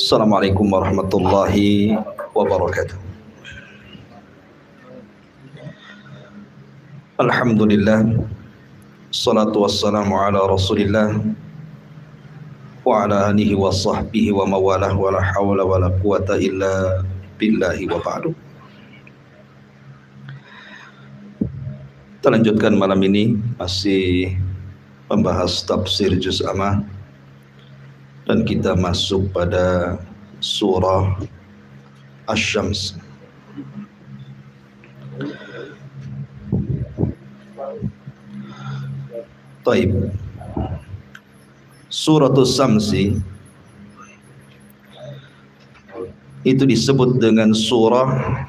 Assalamualaikum warahmatullahi wabarakatuh. Alhamdulillah, salatu wassalamu ala rasulillah wa ala alihi wa sahbihi wa mawalah wa la hawla wa la quwata illa billahi wa ba'du. Kita lanjutkan malam ini masih membahas tafsir juz amma, dan kita masuk pada surah Asy-Syams. Taib. Suratus Syamsi itu disebut dengan surah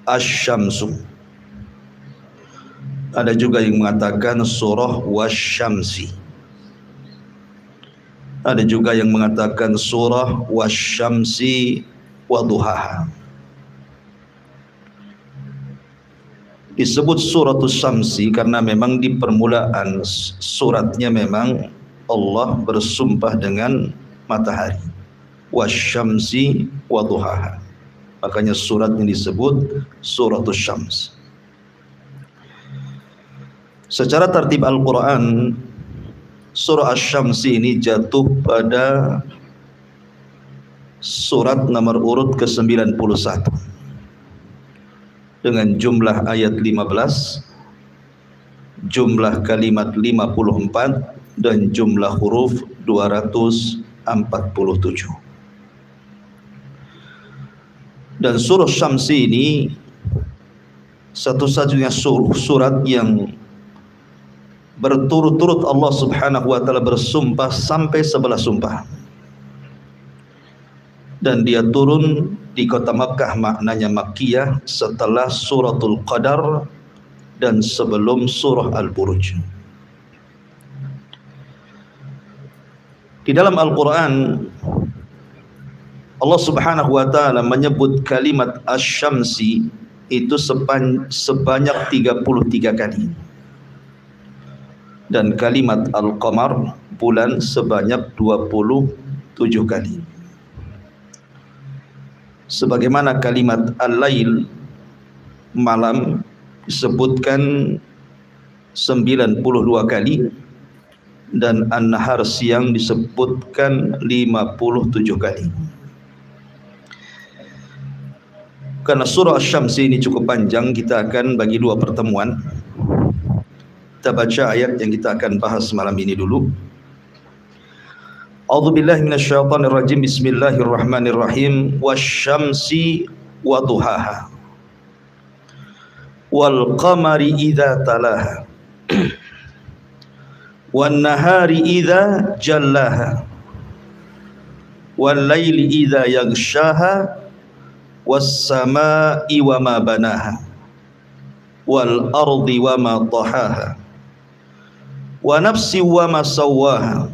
Asy-Syamsu. Ada juga yang mengatakan surah Wasyamsi. Ada juga yang mengatakan surah Wasyamsi wa duhaha. Disebut suratus Syamsi karena memang di permulaan suratnya memang Allah bersumpah dengan matahari. Wasyamsi wa duhaha. Makanya suratnya disebut suratus Syams. Secara tertib Al-Quran, surah Asy-Syamsi ini jatuh pada surat nomor urut ke-91 dengan jumlah ayat 15, jumlah kalimat 54, dan jumlah huruf 247. Dan surah Syamsi ini satu-satunya surat yang berturut-turut Allah subhanahu wa ta'ala bersumpah sampai 11 sumpah, dan dia turun di kota Makkah, maknanya Makkiyah, setelah suratul Qadar dan sebelum surah Al-Buruj. Di dalam Al-Quran Allah subhanahu wa ta'ala menyebut kalimat Asy-Syamsi itu sebanyak 33 kali, dan kalimat Al-Qamar, bulan, sebanyak 27 kali. Sebagaimana kalimat Al-Lail, malam, disebutkan 92 kali, dan An-Nahar, siang, disebutkan 57 kali. Karena surah Asy-Syamsi ini cukup panjang, kita akan bagi dua pertemuan. Kita baca ayat yang kita akan bahas malam ini dulu. A'udzubillahi minasyaitonirrajim. Bismillahirrahmanirrahim. Wasyamsi wa duhaha wal qamari idza talaha wan nahari idza jallaha wal laili idza yaghshaha was samaa'i wa ma banaha wal ardi wa ma tahaha wa nafsi wa ma sawwaha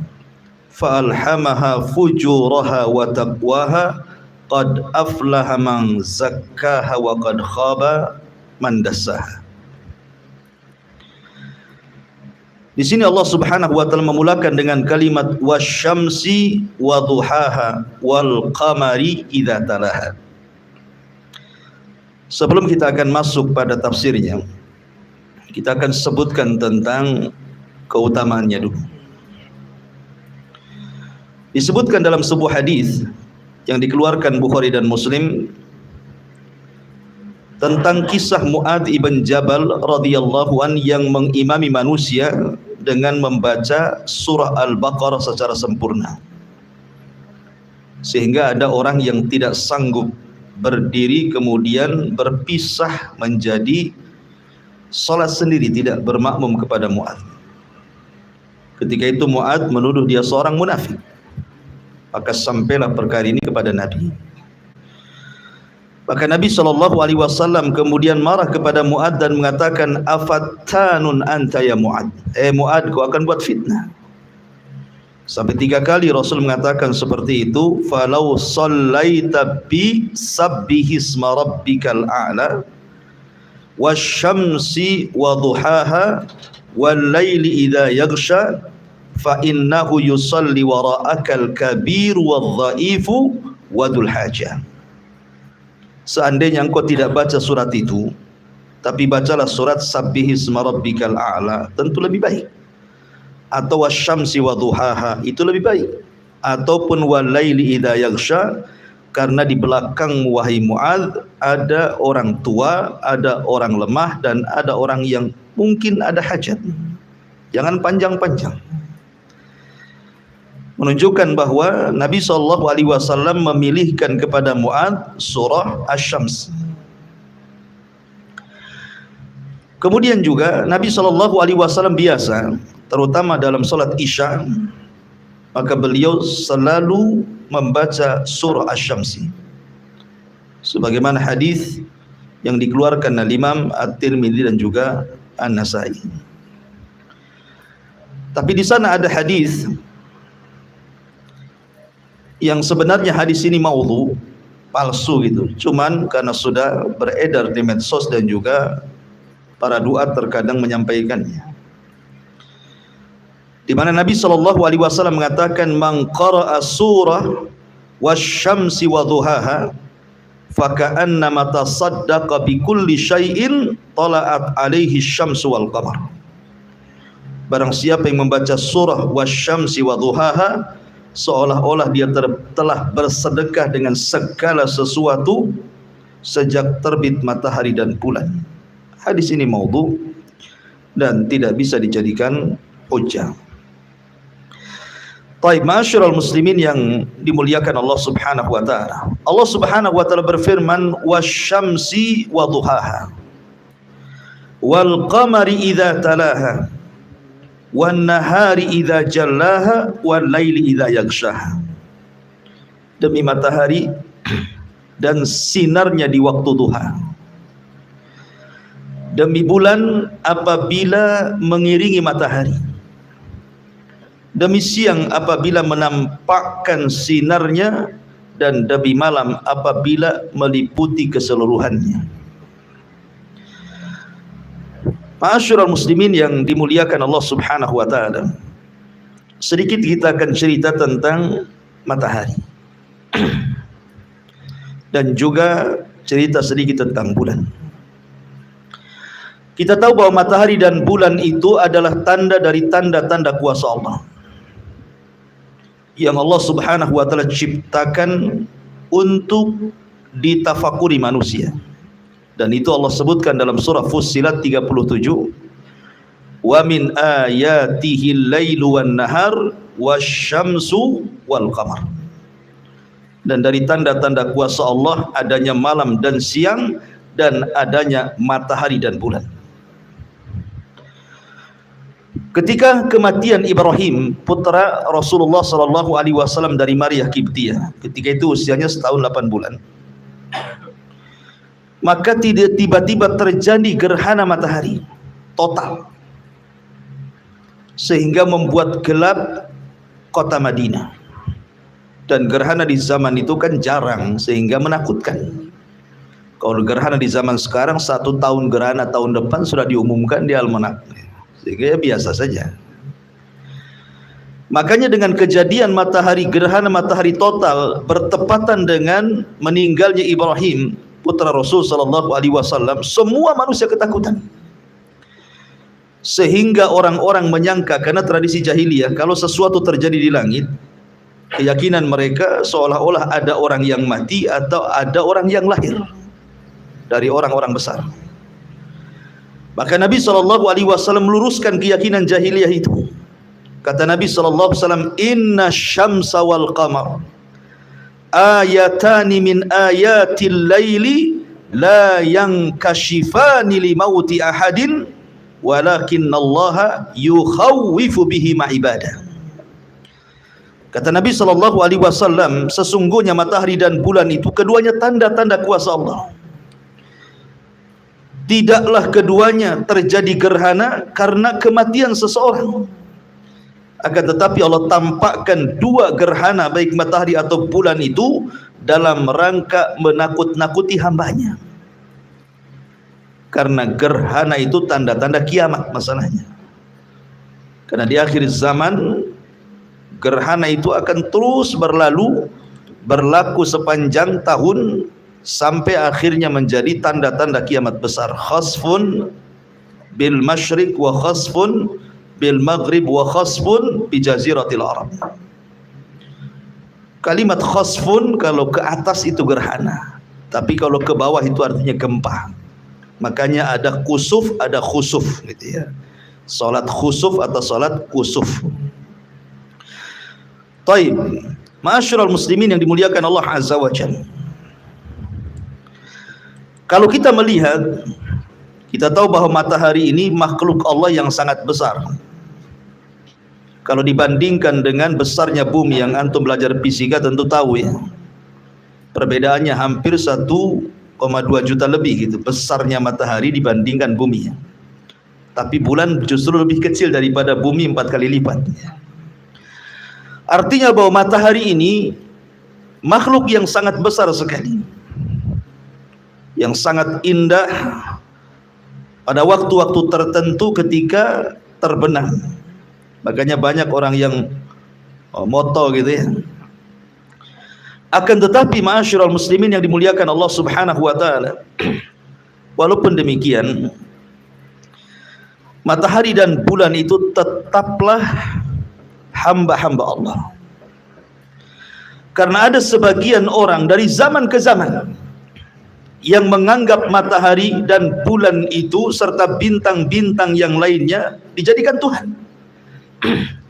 fa alhamaha fujuraha wa taqwaha qad aflaha man zakkaha wa qad khaba man dassaha. Di sini Allah Subhanahu wa taala memulakan dengan kalimat wasyamsi wa duhaha wal qamari idza talaha. Sebelum kita akan masuk pada tafsirnya, kita akan sebutkan tentang keutamaannya dulu. Disebutkan dalam sebuah hadis yang dikeluarkan Bukhari dan Muslim tentang kisah Mu'adz ibn Jabal radhiyallahu an yang mengimami manusia dengan membaca surah Al-Baqarah secara sempurna, sehingga ada orang yang tidak sanggup berdiri kemudian berpisah menjadi salat sendiri, tidak bermakmum kepada Mu'adz. Ketika itu Mu'adz menuduh dia seorang munafik. Maka sampailah perkara ini kepada Nabi. Maka Nabi SAW kemudian marah kepada Mu'adz dan mengatakan, afattanun anta ya Mu'adz. Mu'adz, kau akan buat fitnah. Sampai 3 kali Rasul mengatakan seperti itu. Falau sallaita bi sabbihisma rabbikal a'la wasyamsi wa duhaha wal laili idza yaghsha fa innahu yusalli wara'akal kabir wadh-dha'ifu wadul hajah. Seandainya engkau tidak baca surat itu, tapi bacalah surat Sabbihisma rabbikal a'la, tentu lebih baik. Atau wasyamsi wadhuhaha, itu lebih baik. Ataupun walaili idza yaghsha, karena di belakang wahai Muadz ada orang tua, ada orang lemah, dan ada orang yang mungkin ada hajat. Jangan panjang-panjang. Menunjukkan bahwa Nabi SAW memilihkan kepada Muadz surah Asy-Syams. Kemudian juga Nabi SAW biasa, terutama dalam salat Isya, maka beliau selalu membaca surah Asy-Syams, sebagaimana hadis yang dikeluarkan oleh Imam At-Tirmidzi dan juga An-Nasai. Tapi di sana ada hadis yang sebenarnya hadis ini maudhu, palsu gitu. Cuman karena sudah beredar di medsos dan juga para duat terkadang menyampaikannya. Di mana Nabi SAW mengatakan, "Man qara'a surah wasyamsi wadhuhaha faka'annama tasaddaqa bikulli syai'in tala'at alaihi syamsu wal qamar." Barang siapa yang membaca surah wasyamsi wadhuhaha, seolah-olah dia telah bersedekah dengan segala sesuatu sejak terbit matahari dan bulan. Hadis ini maudhu dan tidak bisa dijadikan hujjah. Taib, ma'asyiral muslimin yang dimuliakan Allah Subhanahu wa taala. Allah Subhanahu wa taala berfirman, "Wasyamsi wadhuhaha wal qamari idza talaha wan nahari idza jallaha wal laili idza yaghshaha." Demi matahari dan sinarnya di waktu duha, demi bulan apabila mengiringi matahari, demi siang apabila menampakkan sinarnya, dan demi malam apabila meliputi keseluruhannya. Ma'asyiral muslimin yang dimuliakan Allah Subhanahu wa taala, sedikit kita akan cerita tentang matahari dan juga cerita sedikit tentang bulan. Kita tahu bahwa matahari dan bulan itu adalah tanda dari tanda-tanda kuasa Allah yang Allah Subhanahu wa taala ciptakan untuk ditafakuri manusia. Dan itu Allah sebutkan dalam surah Fussilat 37, "Wa min ayatihi al-lailu wan-nahar wasyamsu wal-qamar." Dan dari tanda-tanda kuasa Allah adanya malam dan siang, dan adanya matahari dan bulan. Ketika kematian Ibrahim, putra Rasulullah SAW dari Maria Kiptiyah, ketika itu usianya setahun 8 bulan, maka tiba-tiba terjadi gerhana matahari total, sehingga membuat gelap kota Madinah. Dan gerhana di zaman itu kan jarang, sehingga menakutkan. Kalau gerhana di zaman sekarang 1 tahun gerhana, tahun depan sudah diumumkan di almanak, sehingga ya biasa saja. Makanya dengan kejadian gerhana matahari total bertepatan dengan meninggalnya Ibrahim, putra Rasul SAW, semua manusia ketakutan. Sehingga orang-orang menyangka, karena tradisi jahiliyah, kalau sesuatu terjadi di langit, keyakinan mereka seolah-olah ada orang yang mati atau ada orang yang lahir dari orang-orang besar. Maka Nabi SAW meluruskan keyakinan jahiliyah itu. Kata Nabi SAW, "Inna syamsa wal qamar ayatani min ayatil laili la yankashifani li mauti ahadin walakinallaha yukhawwifu bihi ma'ibadah." Kata Nabi SAW, sesungguhnya matahari dan bulan itu keduanya tanda-tanda kuasa Allah. Tidaklah keduanya terjadi gerhana karena kematian seseorang, akan tetapi Allah tampakkan 2 gerhana, baik matahari atau bulan itu, dalam rangka menakut-nakuti hambanya. Karena gerhana itu tanda-tanda kiamat masalahnya. Karena di akhir zaman Gerhana itu akan terus berlaku sepanjang tahun sampai akhirnya menjadi tanda-tanda kiamat besar. Khasfun bil masyriq wa khasfun bil maghrib wa khasfun bi jaziratil Arab. Kalimat khasfun kalau ke atas itu gerhana, tapi kalau ke bawah itu artinya gempa. Makanya ada kusuf, ada khusuf gitu ya. Salat khusuf atau salat kusuf. Taib, ma'asyiral muslimin yang dimuliakan Allah Azza wa Jalla. Kalau kita melihat, kita tahu bahwa matahari ini makhluk Allah yang sangat besar. Kalau dibandingkan dengan besarnya bumi, yang antum belajar fisika tentu tahu ya. Perbedaannya hampir 1,2 juta lebih gitu, besarnya matahari dibandingkan bumi. Tapi bulan justru lebih kecil daripada bumi 4 kali lipat. Artinya bahwa matahari ini makhluk yang sangat besar sekali, yang sangat indah pada waktu-waktu tertentu ketika terbenam. Makanya banyak orang yang moto gitu ya. Akan tetapi ma'asyiral muslimin yang dimuliakan Allah Subhanahu wa taala, walaupun demikian matahari dan bulan itu tetaplah hamba-hamba Allah. Karena ada sebagian orang dari zaman ke zaman yang menganggap matahari dan bulan itu serta bintang-bintang yang lainnya dijadikan Tuhan.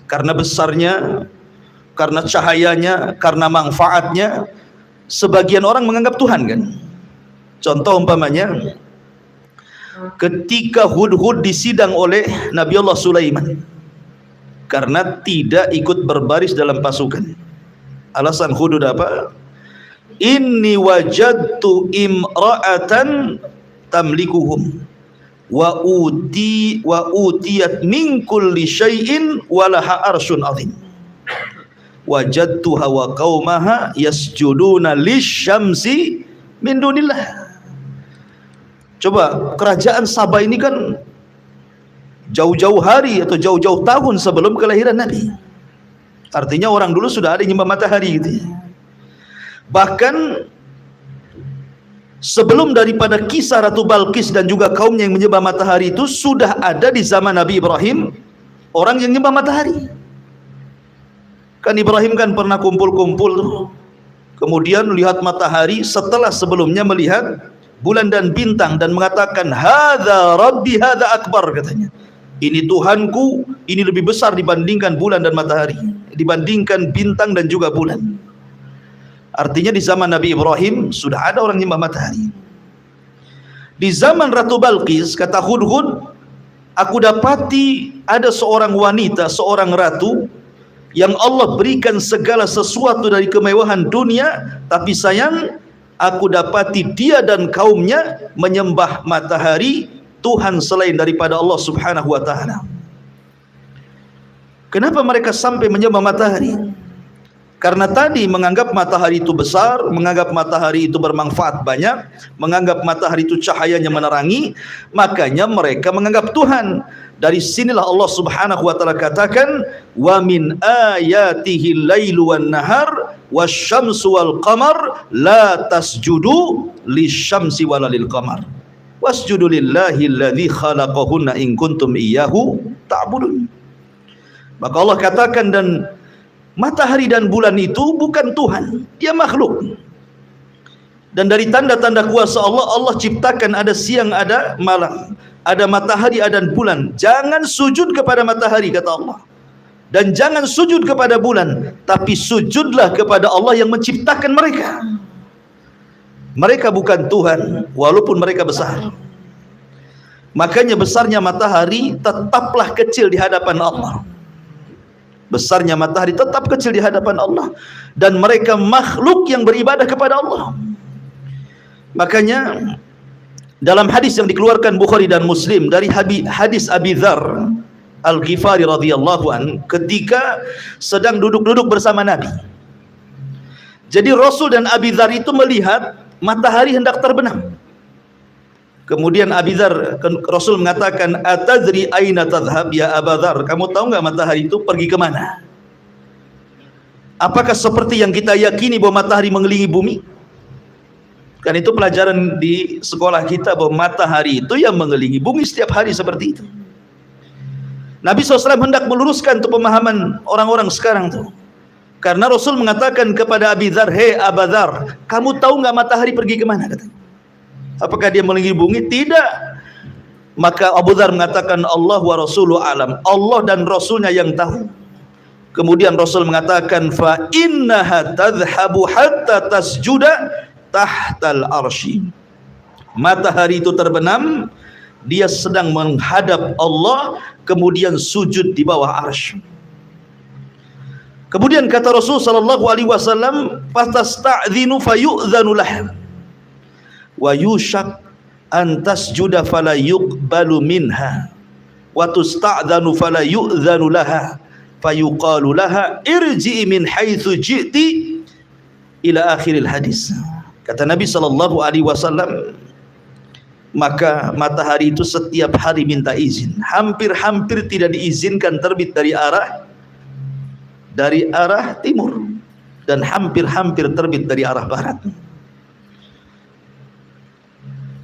Karena besarnya, karena cahayanya, karena manfaatnya, sebagian orang menganggap Tuhan kan. Contoh umpamanya ketika Hudhud disidang oleh Nabi Allah Sulaiman karena tidak ikut berbaris dalam pasukan. Alasan Hudhud apa? Inni wajadtu imra'atan tamlikuhum wa utiyat min kulli syai'in wa laha arsyun 'azim. Wajadtuha wa qaumaha yasjuduna lisyamsi min dunillah. Coba, kerajaan Sabah ini kan jauh-jauh hari atau jauh-jauh tahun sebelum kelahiran Nabi. Artinya orang dulu sudah ada yang nyembah matahari gitu ya. Bahkan sebelum daripada kisah Ratu Balqis dan juga kaumnya yang menyembah matahari itu, sudah ada di zaman Nabi Ibrahim orang yang menyembah matahari. Kan Ibrahim kan pernah kumpul-kumpul tuh, kemudian lihat matahari setelah sebelumnya melihat bulan dan bintang dan mengatakan hadza rabbi hadza akbar, katanya. Ini Tuhanku, ini lebih besar dibandingkan bulan dan matahari, dibandingkan bintang dan juga bulan. Artinya di zaman Nabi Ibrahim sudah ada orang nyembah matahari. Di zaman Ratu Balqis, kata Hudhud, aku dapati ada seorang wanita, seorang ratu yang Allah berikan segala sesuatu dari kemewahan dunia, tapi sayang aku dapati dia dan kaumnya menyembah matahari, Tuhan selain daripada Allah Subhanahu wa taala. Kenapa mereka sampai menyembah matahari? Karena tadi menganggap matahari itu besar, menganggap matahari itu bermanfaat banyak, menganggap matahari itu cahayanya menerangi, makanya mereka menganggap Tuhan. Dari sinilah Allah Subhanahu wa taala katakan, wa min ayatihi lailu wan nahar wasyamsu wal qamar la tasjudu lisyamsi wala lil qamar wasjudu lillahi alladzi khalaqahunna in kuntum iyyahu ta'budun. Maka Allah katakan, dan matahari dan bulan itu bukan Tuhan, dia makhluk. Dan dari tanda-tanda kuasa Allah, Allah ciptakan ada siang, ada malam, ada matahari, ada bulan. Jangan sujud kepada matahari, kata Allah, dan jangan sujud kepada bulan, tapi sujudlah kepada Allah yang menciptakan mereka. Mereka bukan Tuhan, walaupun mereka besar. Makanya besarnya matahari tetaplah kecil di hadapan Allah. Besarnya matahari tetap kecil di hadapan Allah, dan mereka makhluk yang beribadah kepada Allah. Makanya dalam hadis yang dikeluarkan Bukhari dan Muslim dari hadis Abi Dzar Al-Ghifari radhiyallahu an, ketika sedang duduk-duduk bersama Nabi. Jadi Rasul dan Abi Dzar itu melihat matahari hendak terbenam. Kemudian Abi Dzar, Rasul mengatakan, atadri aina tadhhab ya Abu Dzar, kamu tahu enggak matahari itu pergi ke mana? Apakah seperti yang kita yakini bahwa matahari mengelilingi bumi? Kan itu pelajaran di sekolah kita, bahwa matahari itu yang mengelilingi bumi setiap hari seperti itu. Nabi SAW hendak meluruskan tuh pemahaman orang-orang sekarang tuh. Karena Rasul mengatakan kepada Abi Dzar, "Hei Abu Dzar, kamu tahu nggak matahari pergi kemana?" katanya. Apakah dia mengelilingi bumi? Tidak. Maka Abu Dzar mengatakan, "Allah wa Rasuluhu alam." Allah dan Rasulnya yang tahu. Kemudian Rasul mengatakan, "Fa innaha tadhhabu hatta tasjuda tahtal arsy." Matahari itu terbenam, dia sedang menghadap Allah, kemudian sujud di bawah arsy. Kemudian kata Rasul sallallahu alaihi wasallam, "Fatasta'dhinu fayu'dhanu lah wa yushak an tasjuda fala yuqbalu minha wa tusta'dhanu fala yu'dhanu laha fayuqalu laha irji'i min haitsu ji'ti ila akhiril hadis." Kata Nabi sallallahu alaihi wasallam, maka matahari itu setiap hari minta izin. Hampir-hampir tidak diizinkan terbit dari arah timur, dan hampir-hampir terbit dari arah barat.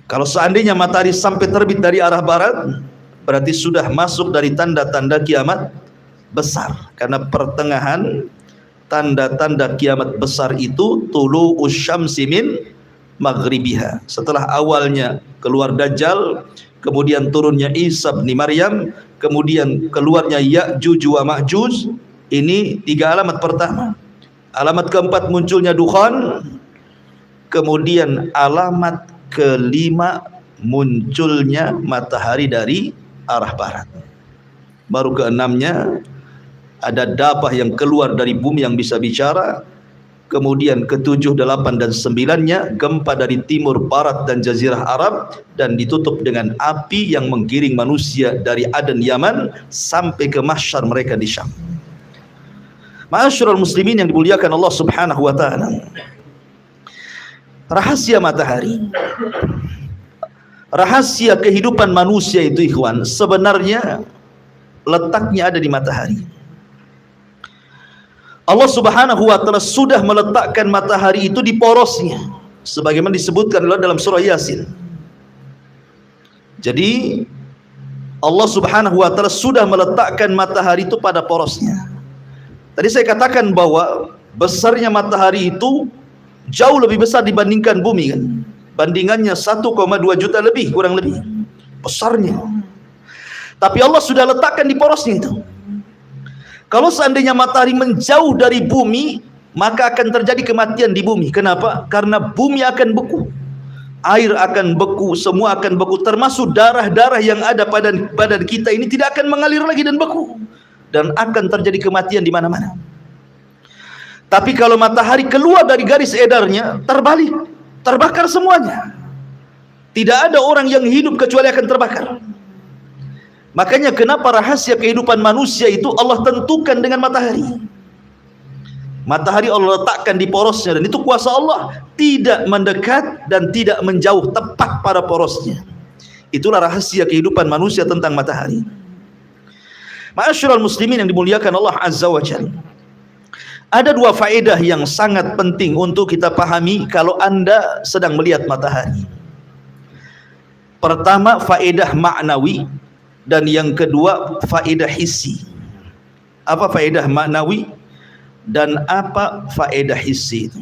Kalau seandainya matahari sampai terbit dari arah barat, berarti sudah masuk dari tanda-tanda kiamat besar. Karena pertengahan tanda-tanda kiamat besar itu tulu'us syamsi min maghribiha. Setelah awalnya keluar Dajjal, kemudian turunnya Isa bin Maryam, kemudian keluarnya Ya'juj wa Ma'juj. Ini 3 alamat pertama. Alamat keempat munculnya dukhan. Kemudian alamat kelima munculnya matahari dari arah barat. Baru keenamnya ada dabah yang keluar dari bumi yang bisa bicara. Kemudian ke-7, 8 dan 9-nya gempa dari timur, barat dan jazirah Arab, dan ditutup dengan api yang menggiring manusia dari Aden Yaman sampai ke mahsyar mereka di Syam. Ma'asyiral muslimin yang dimuliakan Allah Subhanahu wa taala. Rahasia matahari, rahasia kehidupan manusia itu ikhwan, sebenarnya letaknya ada di matahari. Allah Subhanahu wa taala sudah meletakkan matahari itu di porosnya, sebagaimana disebutkan dalam surah Yasin. Jadi Allah Subhanahu wa taala sudah meletakkan matahari itu pada porosnya. Tadi saya katakan bahwa besarnya matahari itu jauh lebih besar dibandingkan bumi kan. Bandingannya 1,2 juta lebih, kurang lebih besarnya. Tapi Allah sudah letakkan di porosnya itu. Kalau seandainya matahari menjauh dari bumi, maka akan terjadi kematian di bumi. Kenapa? Karena bumi akan beku, air akan beku, semua akan beku, termasuk darah-darah yang ada pada badan kita ini tidak akan mengalir lagi dan beku, dan akan terjadi kematian di mana-mana. Tapi kalau matahari keluar dari garis edarnya, terbalik, terbakar semuanya. Tidak ada orang yang hidup kecuali akan terbakar. Makanya kenapa rahasia kehidupan manusia itu Allah tentukan dengan matahari. Matahari Allah letakkan di porosnya, dan itu kuasa Allah, tidak mendekat dan tidak menjauh, tepat pada porosnya. Itulah rahasia kehidupan manusia tentang matahari. Ma'asyiral muslimin yang dimuliakan Allah Azza wa Jalla. Ada 2 faedah yang sangat penting untuk kita pahami kalau Anda sedang melihat matahari. Pertama, faedah maknawi, dan yang kedua faedah hissi. Apa faedah maknawi dan apa faedah hissi itu?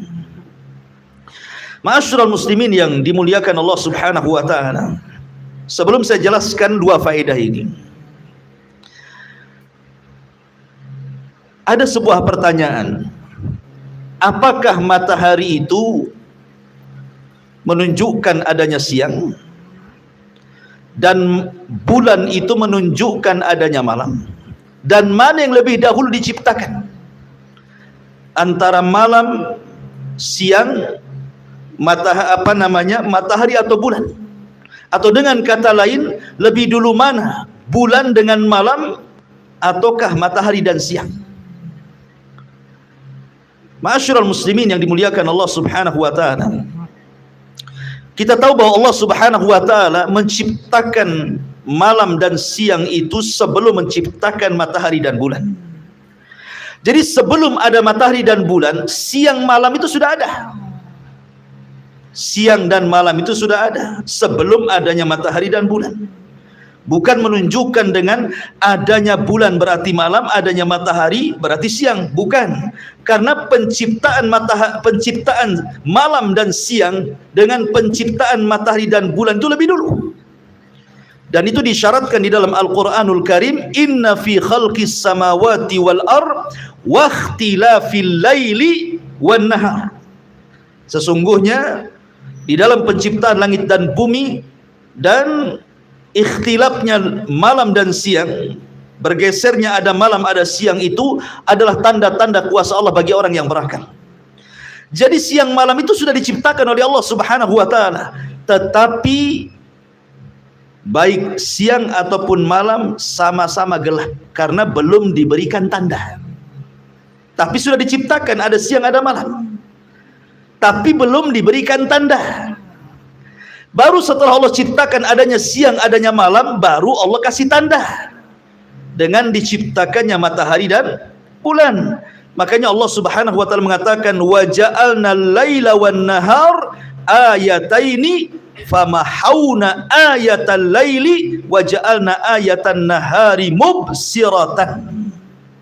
Ma'asyiral muslimin yang dimuliakan Allah Subhanahu wa taala. Sebelum saya jelaskan 2 faedah ini, ada sebuah pertanyaan. Apakah matahari itu menunjukkan adanya siang dan bulan itu menunjukkan adanya malam? Dan mana yang lebih dahulu diciptakan? Antara malam, siang, matahari atau bulan? Atau dengan kata lain, lebih dulu mana? Bulan dengan malam ataukah matahari dan siang? Ma'asyiral muslimin yang dimuliakan Allah Subhanahu wa taala. Kita tahu bahwa Allah Subhanahu wa taala menciptakan malam dan siang itu sebelum menciptakan matahari dan bulan. Jadi sebelum ada matahari dan bulan, siang malam itu sudah ada. Siang dan malam itu sudah ada sebelum adanya matahari dan bulan. Bukan menunjukkan dengan adanya bulan berarti malam, adanya matahari berarti siang. Bukan. Karena penciptaan malam dan siang dengan penciptaan matahari dan bulan itu lebih dulu. Dan itu disyaratkan di dalam Al-Quranul Karim, inna fi khalqis samawati wal ard wa ikhtilafil laili wan nahar. Sesungguhnya di dalam penciptaan langit dan bumi dan ikhtilafnya malam dan siang, bergesernya ada malam ada siang, itu adalah tanda-tanda kuasa Allah bagi orang yang berakal. Jadi siang malam itu sudah diciptakan oleh Allah Subhanahu wa taala, tetapi baik siang ataupun malam sama-sama gelap karena belum diberikan tanda. Tapi sudah diciptakan ada siang ada malam, tapi belum diberikan tanda. Baru setelah Allah ciptakan adanya siang adanya malam, baru Allah kasih tanda dengan diciptakannya matahari dan bulan. Makanya Allah Subhanahu wa taala mengatakan, wa ja'alna al-laila wan nahar ayataini famahawna ayatal laili wa ja'alna ayatan nahari mubsiratan.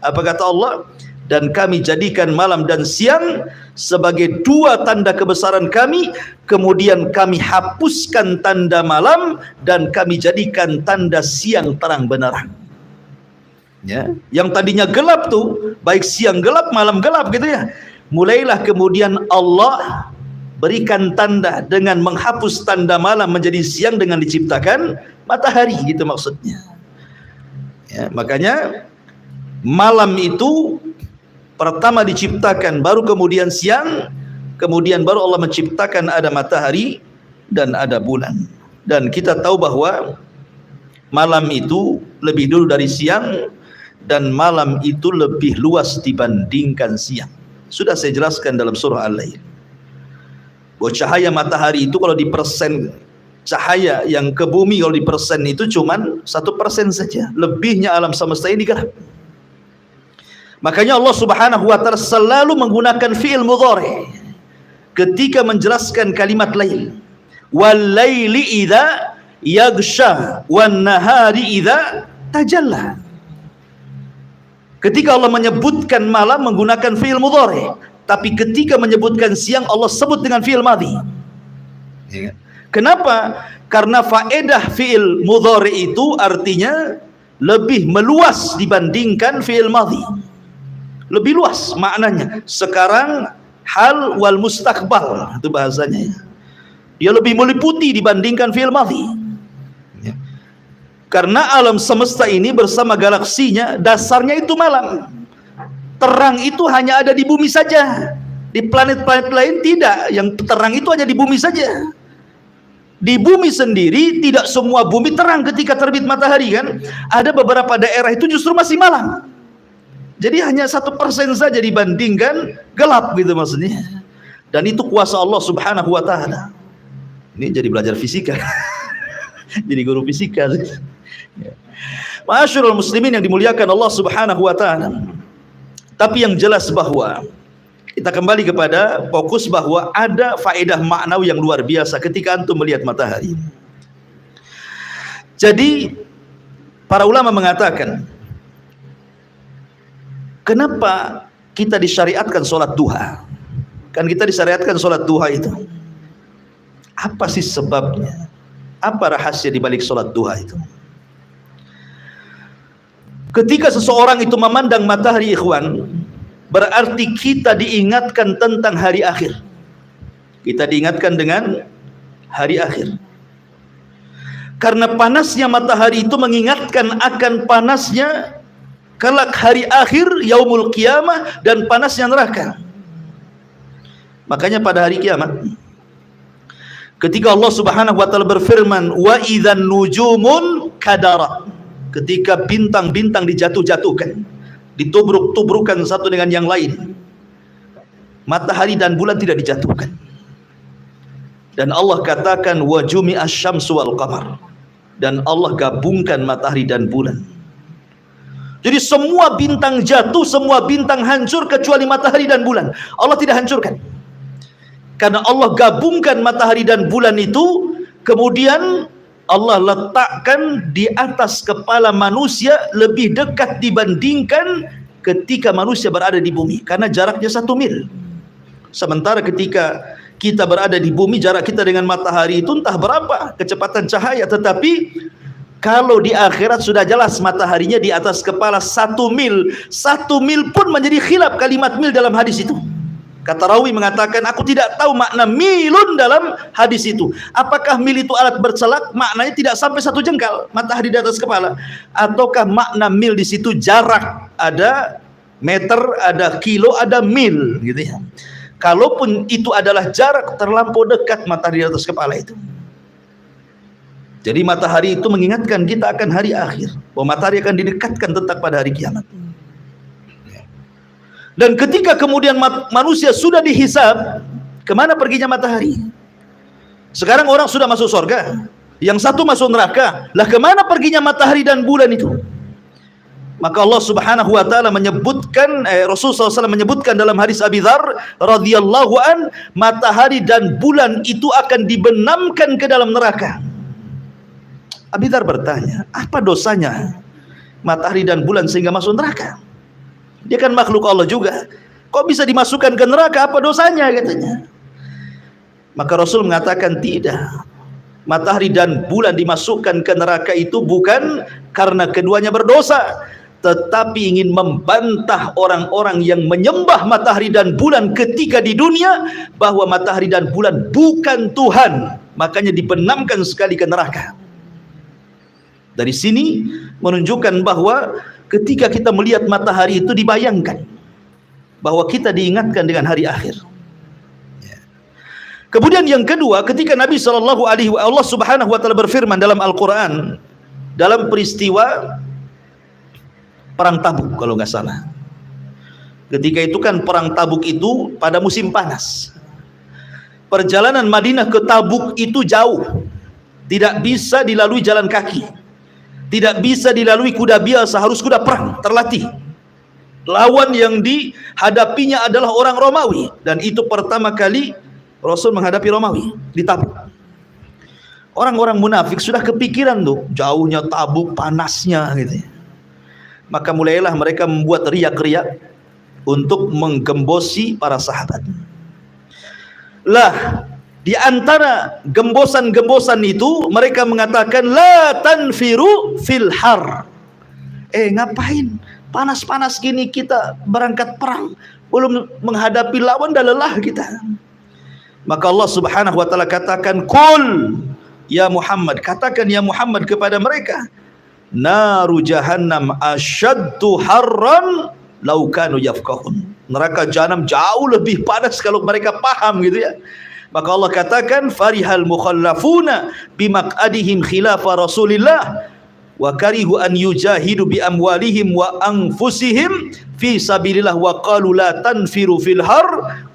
Apa kata Allah? Dan kami jadikan malam dan siang sebagai dua tanda kebesaran kami, kemudian kami hapuskan tanda malam dan kami jadikan tanda siang terang benderang. Ya, yang tadinya gelap tuh, baik siang gelap malam gelap gitu ya. Mulailah kemudian Allah berikan tanda dengan menghapus tanda malam menjadi siang dengan diciptakan matahari, gitu maksudnya. Ya, makanya malam itu pertama diciptakan, baru kemudian siang, kemudian baru Allah menciptakan ada matahari dan ada bulan. Dan kita tahu bahwa malam itu lebih dulu dari siang dan malam itu lebih luas dibandingkan siang. Sudah saya jelaskan dalam surah Al-Lail bahwa cahaya matahari itu kalau di persen cahaya yang ke bumi, kalau di persen itu cuman 1% saja, lebihnya alam semesta ini gelap. Makanya Allah Subhanahu wa taala selalu menggunakan fi'il mudhari ketika menjelaskan kalimat lail. Wal laili idza yaghsha wan nahari idza tajalla. Ketika Allah menyebutkan malam menggunakan fi'il mudhari, tapi ketika menyebutkan siang Allah sebut dengan fi'il madhi. Kenapa? Karena faedah fi'il mudhari itu artinya lebih meluas dibandingkan fi'il madhi. Lebih luas maknanya. Sekarang hal wal mustaqbal itu bahasanya. Dia lebih meliputi dibandingkan fi'il madhi. Karena alam semesta ini bersama galaksinya dasarnya itu malam. Terang itu hanya ada di bumi saja. Di planet-planet lain tidak. Yang terang itu hanya di bumi saja. Di bumi sendiri tidak semua bumi terang ketika terbit matahari kan. Ada beberapa daerah itu justru masih malam. Jadi hanya 1% saja dibandingkan gelap gitu maksudnya. Dan itu kuasa Allah Subhanahu wa taala. Ini jadi belajar fisika. Jadi guru fisika. Ma'asyiral muslimin yang dimuliakan Allah Subhanahu wa taala. Tapi yang jelas bahwa kita kembali kepada fokus bahwa ada faedah maknawi yang luar biasa ketika antum melihat matahari. Jadi para ulama mengatakan, kenapa kita disyariatkan sholat duha? Kan kita disyariatkan sholat duha itu. Apa sih sebabnya? Apa rahasia di balik sholat duha itu? Ketika seseorang itu memandang matahari ikhwan, berarti kita diingatkan tentang hari akhir. Kita diingatkan dengan hari akhir. Karena panasnya matahari itu mengingatkan akan panasnya kelak hari akhir, yaumul qiyamah, dan panasnya neraka. Makanya pada hari kiamat, ketika Allah Subhanahu wa taala berfirman, wa idzan nujumun kadarat, ketika bintang-bintang dijatuh-jatuhkan, ditubruk-tubrukan satu dengan yang lain, matahari dan bulan tidak dijatuhkan. Dan Allah katakan wa jumi'asy syamsu wal qamar, dan Allah gabungkan matahari dan bulan. Jadi semua bintang jatuh, semua bintang hancur kecuali matahari dan bulan. Allah tidak hancurkan. Karena Allah gabungkan matahari dan bulan itu, kemudian Allah letakkan di atas kepala manusia lebih dekat dibandingkan ketika manusia berada di bumi. Karena jaraknya 1 mil. Sementara ketika kita berada di bumi, jarak kita dengan matahari itu entah berapa kecepatan cahaya. Tetapi kalau di akhirat sudah jelas mataharinya di atas kepala 1 mil. 1 mil pun menjadi khilaf kalimat mil dalam hadis itu. Kata rawi mengatakan, aku tidak tahu makna milun dalam hadis itu. Apakah mil itu alat bercelak? Maknanya tidak sampai 1 jengkal matahari di atas kepala. Ataukah makna mil di situ jarak? Ada meter, ada kilo, ada mil, gitu ya. Kalaupun itu adalah jarak, terlampau dekat matahari di atas kepala itu. Jadi matahari itu mengingatkan kita akan hari akhir, bahwa matahari akan didekatkan tetap pada hari kiamat. Dan ketika kemudian manusia sudah dihisab, kemana perginya matahari? Sekarang orang sudah masuk surga, yang satu masuk neraka. Lah kemana perginya matahari dan bulan itu? Maka Allah Subhanahu wa taala menyebutkan, Rasulullah SAW menyebutkan dalam hadis Abi Dzar radhiyallahu an, matahari dan bulan itu akan dibenamkan ke dalam neraka. Abi Dzar bertanya, apa dosanya matahari dan bulan sehingga masuk neraka? Dia kan makhluk Allah juga. Kok bisa dimasukkan ke neraka? Apa dosanya, katanya. Maka Rasul mengatakan tidak. Matahari dan bulan dimasukkan ke neraka itu bukan karena keduanya berdosa, tetapi ingin membantah orang-orang yang menyembah matahari dan bulan ketika di dunia, bahwa matahari dan bulan bukan Tuhan. Makanya dibenamkan sekali ke neraka. Dari sini menunjukkan bahwa ketika kita melihat matahari itu dibayangkan bahwa kita diingatkan dengan hari akhir. Kemudian yang kedua, ketika Nabi Allah Subhanahu wa taala berfirman dalam Al-Qur'an dalam peristiwa perang Tabuk kalau nggak salah. Ketika itu kan perang Tabuk itu pada musim panas. Perjalanan Madinah ke Tabuk itu jauh. Tidak bisa dilalui jalan kaki. Tidak bisa dilalui kuda biasa, harus kuda perang, terlatih. Lawan yang dihadapinya adalah orang Romawi. Dan itu pertama kali Rasul menghadapi Romawi di Tabuk. Orang-orang munafik sudah kepikiran tuh, jauhnya Tabuk, panasnya gitu. Maka mulailah mereka membuat riak-riak untuk menggembosi para sahabat. Lah, di antara gembosan-gembosan itu mereka mengatakan la tanfiru fil har. Ngapain panas-panas gini kita berangkat perang, belum menghadapi lawan dah lelah kita. Maka Allah Subhanahu wa taala katakan, qul ya Muhammad, katakan ya Muhammad kepada mereka, naru jahannam asyaddu harran law kanu yafqahun. Neraka jahanam jauh lebih panas kalau mereka paham, gitu ya. Maka Allah katakan, farihal mukhallafuna bimaq'adihim khilafa Rasulillah wa karihu an yujahidu bi amwalihim wa anfusihim fi sabilillah wa qalu la tanfiru fil har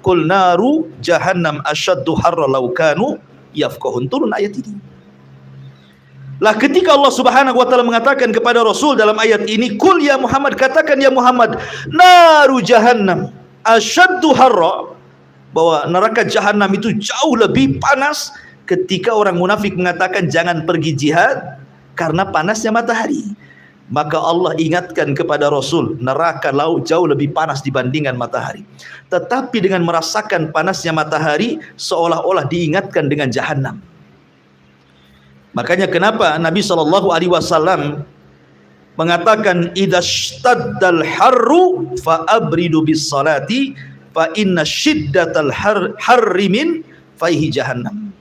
qul naru jahannam asyaddu harra law kanu yafqahun. Turun ayat ini. Lah ketika Allah Subhanahu wa taala mengatakan kepada Rasul dalam ayat ini, qul ya Muhammad, katakan ya Muhammad, naru jahannam asyaddu harra, bahwa neraka jahanam itu jauh lebih panas. Ketika orang munafik mengatakan jangan pergi jihad karena panasnya matahari, maka Allah ingatkan kepada Rasul, neraka jauh lebih panas dibandingkan matahari. Tetapi dengan merasakan panasnya matahari, seolah-olah diingatkan dengan jahanam. Makanya kenapa Nabi SAW mengatakan idzastaddal harru fa abridu bis salati fa inna syiddatal harri min faihi jahannam.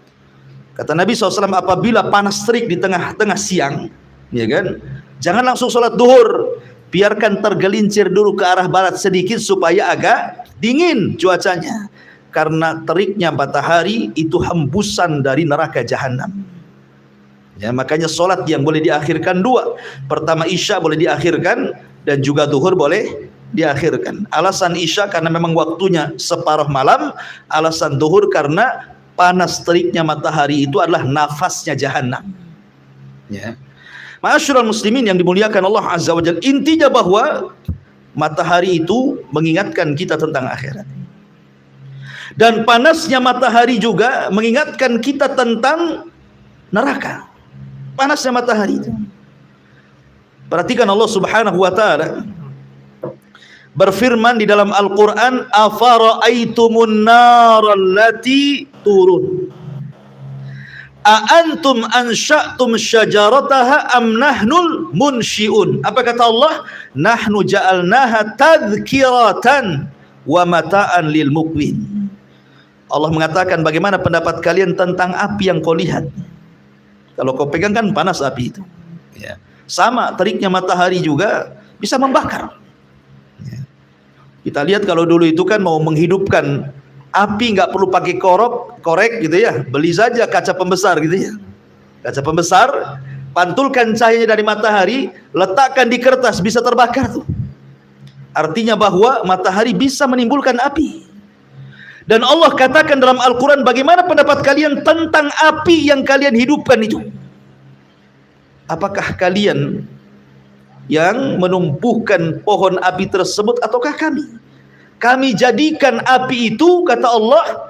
Kata Nabi SAW, apabila panas terik di tengah-tengah siang, ya kan, jangan langsung sholat duhur, biarkan tergelincir dulu ke arah barat sedikit supaya agak dingin cuacanya, karena teriknya matahari itu hembusan dari neraka jahanam. Ya, makanya sholat yang boleh diakhirkan dua. Pertama isya boleh diakhirkan, dan juga duhur boleh diakhirkan. Alasan isya karena memang waktunya separuh malam. Alasan duhur karena panas teriknya matahari itu adalah nafasnya jahanam. Ya. Ma'asyiral muslimin yang dimuliakan Allah Azza wa Jalla, intinya bahwa matahari itu mengingatkan kita tentang akhirat. Dan panasnya matahari juga mengingatkan kita tentang neraka. Panasnya matahari itu. Perhatikan Allah Subhanahu wa taala berfirman di dalam Al-Qur'an, afara'aitumun narallati turun a'antum ansha'tum syajarataha am nahnul munsyi'un. Apa kata Allah? Nahnu ja'alnaha tadhkiratan wa mata'an lil muqwin. Allah mengatakan, bagaimana pendapat kalian tentang api yang kau lihat? Kalau kau pegang kan panas api itu. Ya. Sama teriknya matahari juga bisa membakar. Ya. Kita lihat kalau dulu itu kan mau menghidupkan api nggak perlu pakai korek gitu ya, beli saja kaca pembesar gitu ya, kaca pembesar, pantulkan cahayanya dari matahari, letakkan di kertas, bisa terbakar tuh. Artinya bahwa matahari bisa menimbulkan api. Dan Allah katakan dalam Al-Quran, bagaimana pendapat kalian tentang api yang kalian hidupkan itu? Apakah kalian yang menumbuhkan pohon api tersebut ataukah kami? Kami jadikan api itu, kata Allah,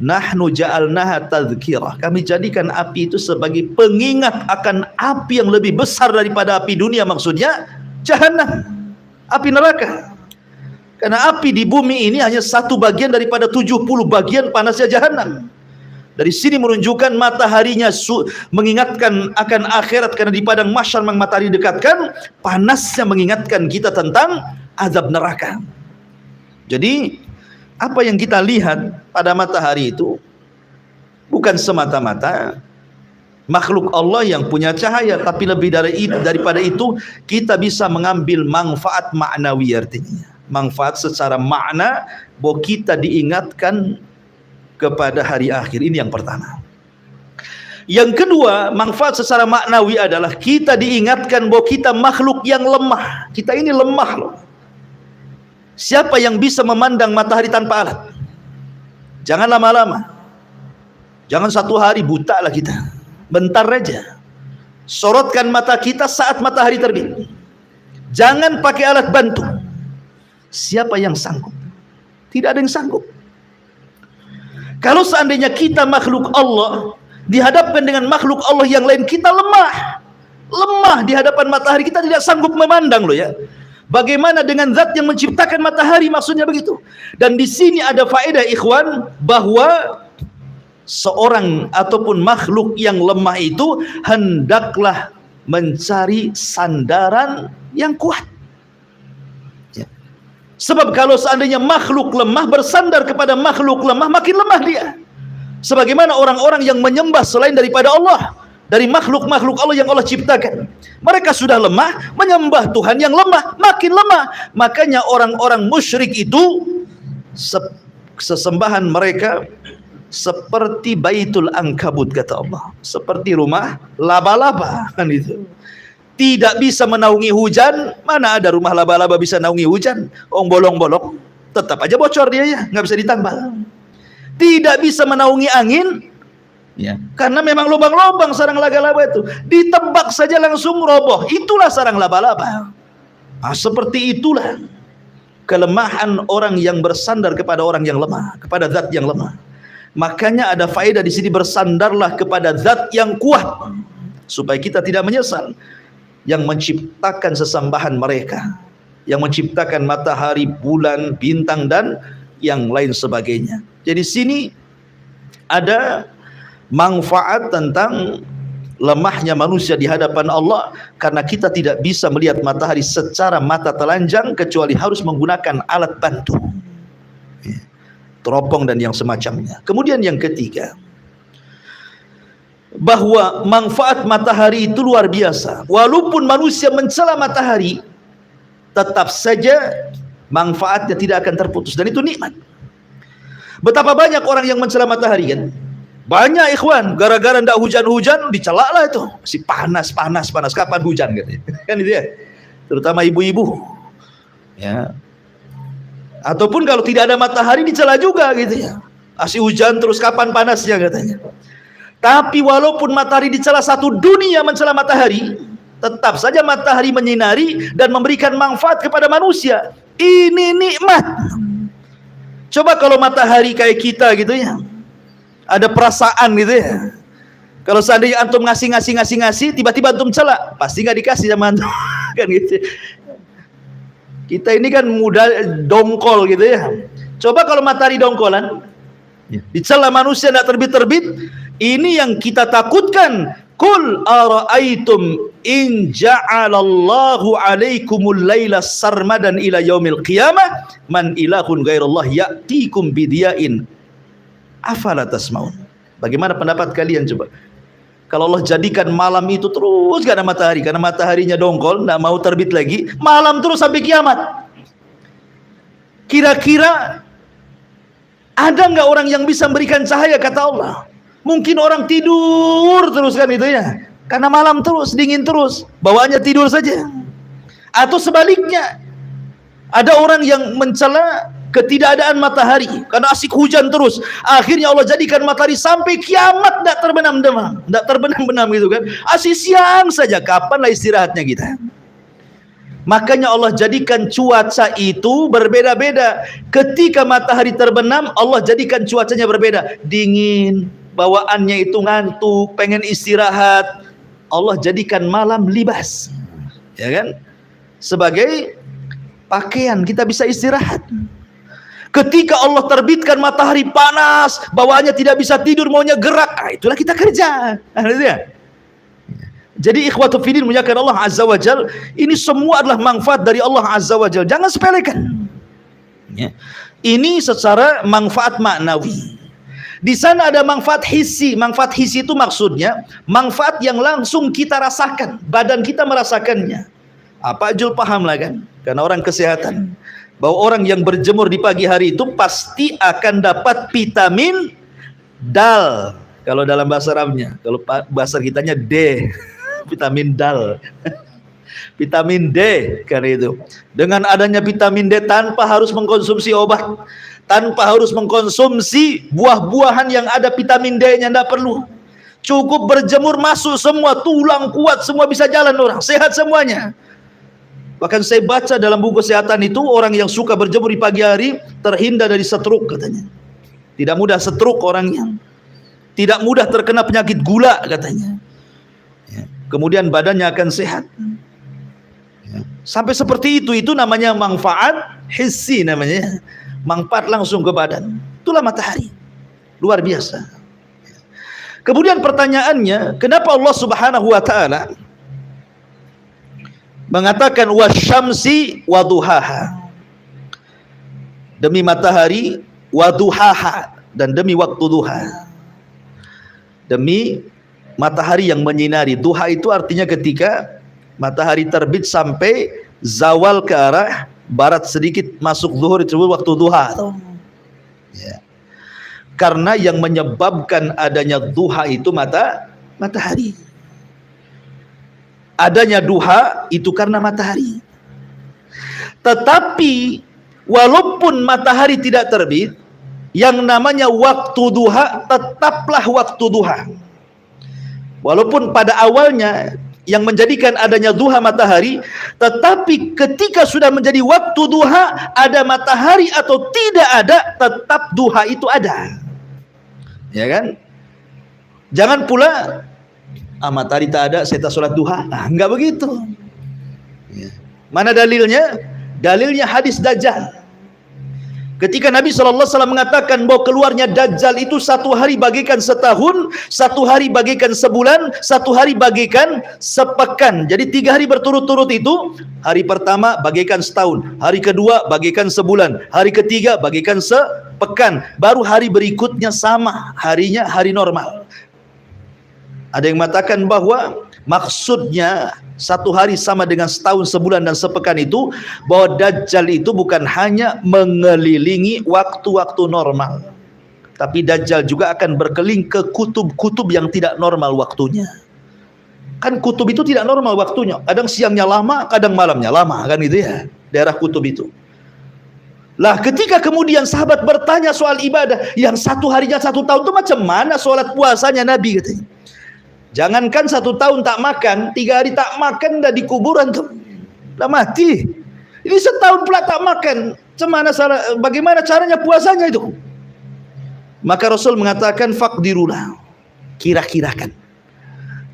nahnu ja'alnaha tadhkirah. Kami jadikan api itu sebagai pengingat akan api yang lebih besar daripada api dunia, maksudnya jahanam, api neraka. Karena api di bumi ini hanya satu bagian daripada 70 bagian panasnya jahanam. Dari sini menunjukkan mataharinya mengingatkan akan akhirat, karena di padang mahsyar matahari dekatkan, panasnya mengingatkan kita tentang azab neraka. Jadi apa yang kita lihat pada matahari itu bukan semata-mata makhluk Allah yang punya cahaya, tapi lebih daripada itu kita bisa mengambil manfaat maknawi, artinya manfaat secara makna bahwa kita diingatkan kepada hari akhir. Ini yang pertama. Yang kedua, manfaat secara maknawi adalah kita diingatkan bahwa kita makhluk yang lemah. Kita ini lemah loh. Siapa yang bisa memandang matahari tanpa alat? Jangan lama-lama. Jangan satu hari, buta lah kita. Bentar aja. Sorotkan mata kita saat matahari terbit. Jangan pakai alat bantu. Siapa yang sanggup? Tidak ada yang sanggup. Kalau seandainya kita makhluk Allah dihadapkan dengan makhluk Allah yang lain, kita lemah. Lemah di hadapan matahari, kita tidak sanggup memandang loh ya. Bagaimana dengan zat yang menciptakan matahari, maksudnya begitu. Dan di sini ada faedah ikhwan, bahwa seorang ataupun makhluk yang lemah itu hendaklah mencari sandaran yang kuat. Ya. Sebab kalau seandainya makhluk lemah bersandar kepada makhluk lemah, makin lemah dia. Sebagaimana orang-orang yang menyembah selain daripada Allah, dari makhluk-makhluk Allah yang Allah ciptakan, mereka sudah lemah, menyembah Tuhan yang lemah, makin lemah. Makanya orang-orang musyrik itu sesembahan mereka seperti Baitul Ankabut, kata Allah, seperti rumah laba-laba kan itu. Tidak bisa menaungi hujan. Mana ada rumah laba-laba bisa naungi hujan? Bolong-bolong, tetap aja bocor dia ya, nggak bisa ditambal. Tidak bisa menaungi angin. Ya, karena memang lubang-lubang sarang laba-laba itu, ditebak saja langsung roboh. Itulah sarang laba-laba. Nah, seperti itulah kelemahan orang yang bersandar kepada orang yang lemah, kepada zat yang lemah. Makanya ada faedah di sini, bersandarlah kepada zat yang kuat supaya kita tidak menyesal, yang menciptakan sesembahan mereka, yang menciptakan matahari, bulan, bintang dan yang lain sebagainya. Jadi sini ada manfaat tentang lemahnya manusia di hadapan Allah, karena kita tidak bisa melihat matahari secara mata telanjang kecuali harus menggunakan alat bantu, teropong dan yang semacamnya. Kemudian yang ketiga, bahwa manfaat matahari itu luar biasa. Walaupun manusia mencela matahari, tetap saja manfaatnya tidak akan terputus, dan itu nikmat. Betapa banyak orang yang mencela matahari kan? Banyak ikhwan, gara-gara ndak hujan-hujan dicelak lah itu. Masih panas, kapan hujan gitu. Kan itu ya. Terutama ibu-ibu. Ya. Ataupun kalau tidak ada matahari dicela juga gitu ya. Masih hujan terus, kapan panasnya katanya. Tapi walaupun matahari dicela, satu dunia mencela matahari, Tetap saja matahari menyinari dan memberikan manfaat kepada manusia. Ini nikmat. Coba kalau matahari kayak kita gitu ya, ada perasaan gitu ya. Kalau seandainya antum ngasih, tiba-tiba antum celak, pasti nggak dikasih sama antum. Kan gitu. Kita ini kan mudah dongkol gitu ya. Coba kalau matahari dongkolan, dicela manusia tidak terbit-terbit, ini yang kita takutkan. Qul ara'aitum in ja'alallahu 'alaikumul laila sarmadan ila yaumil qiyamah man ilahun ghairallah ya'tikum bidiya'in afala tasmaun. Bagaimana pendapat kalian coba? Kalau Allah jadikan malam itu terus gak ada matahari, karena mataharinya dongkol, tidak mau terbit lagi, malam terus sampai kiamat. Kira-kira ada nggak orang yang bisa memberikan cahaya? Kata Allah, mungkin orang tidur terus kan itu ya, karena malam terus, dingin terus, bawaannya tidur saja. Atau sebaliknya, ada orang yang mencela ketidakadaan matahari karena asik hujan terus, akhirnya Allah jadikan matahari sampai kiamat tidak terbenam gitu kan, asik siang saja. Kapanlah istirahatnya kita? Makanya Allah jadikan cuaca itu berbeda-beda. Ketika matahari terbenam, Allah jadikan cuacanya berbeda, dingin, bawaannya itu ngantuk, pengen istirahat. Allah jadikan malam libas, ya kan, sebagai pakaian kita bisa istirahat. Ketika Allah terbitkan matahari panas, bawaannya tidak bisa tidur, maunya gerak, itulah kita kerja. Jadi ikhwatu fiddin muliakan Allah Azza wa Jal, ini semua adalah manfaat dari Allah Azza wa Jal, jangan sepelekan ya. Ini secara manfaat maknawi. Di sana ada manfaat hissi. Manfaat hissi itu maksudnya manfaat yang langsung kita rasakan, badan kita merasakannya. Apa Jul paham lah kan, karena orang kesehatan, bahwa orang yang berjemur di pagi hari itu pasti akan dapat vitamin dal, kalau dalam bahasa Arabnya. Kalau bahasa kitanya D, vitamin dal. Vitamin D, karena itu dengan adanya vitamin D tanpa harus mengkonsumsi obat, tanpa harus mengkonsumsi buah-buahan yang ada vitamin D-nya, tidak perlu, cukup berjemur masuk semua, tulang kuat semua, bisa jalan orang, sehat semuanya. Bahkan saya baca dalam buku kesehatan itu, orang yang suka berjemur di pagi hari terhindar dari stroke katanya. Tidak mudah stroke orangnya, tidak mudah terkena penyakit gula katanya. Kemudian badannya akan sehat. Sampai seperti itu namanya manfaat hissi, namanya manfaat langsung ke badan. Itulah matahari, luar biasa. Kemudian pertanyaannya, kenapa Allah Subhanahu wa taala mengatakan wasyamsi waduhaha, demi matahari, waduhaha, dan demi waktu duha. Demi matahari yang menyinari. Duha itu artinya ketika matahari terbit sampai zawal ke arah barat sedikit, masuk zuhur, itu waktu duha ya. Karena yang menyebabkan adanya duha itu matahari. Adanya duha itu karena matahari. Tetapi walaupun matahari tidak terbit, yang namanya waktu duha tetaplah waktu duha. Walaupun pada awalnya yang menjadikan adanya duha matahari, tetapi ketika sudah menjadi waktu duha, ada matahari atau tidak ada, tetap duha itu ada, ya kan? Jangan pula matahari tak ada, saya tak sholat duha. Enggak begitu ya. Mana dalilnya? Dalilnya hadis Dajjal. Ketika Nabi SAW mengatakan bahwa keluarnya Dajjal itu satu hari bagaikan setahun, satu hari bagaikan sebulan, satu hari bagaikan sepekan. Jadi 3 hari berturut-turut itu, hari pertama bagaikan setahun, hari kedua bagaikan sebulan, hari ketiga bagaikan sepekan, baru hari berikutnya sama, harinya hari normal. Ada yang mengatakan bahwa maksudnya satu hari sama dengan setahun, sebulan, dan sepekan itu, bahwa Dajjal itu bukan hanya mengelilingi waktu-waktu normal, tapi Dajjal juga akan berkeliling ke kutub-kutub yang tidak normal waktunya. Kan kutub itu tidak normal waktunya, kadang siangnya lama, kadang malamnya lama, kan itu ya, daerah kutub itu. Lah ketika kemudian sahabat bertanya soal ibadah, yang satu harinya 1 tahun itu macam mana sholat puasanya Nabi katanya. Jangankan 1 tahun tak makan, 3 hari tak makan dah di kuburan tuh, dah mati. Ini setahun pula tak makan, bagaimana caranya puasanya itu? Maka Rasul mengatakan faqdirulah, kira-kirakan.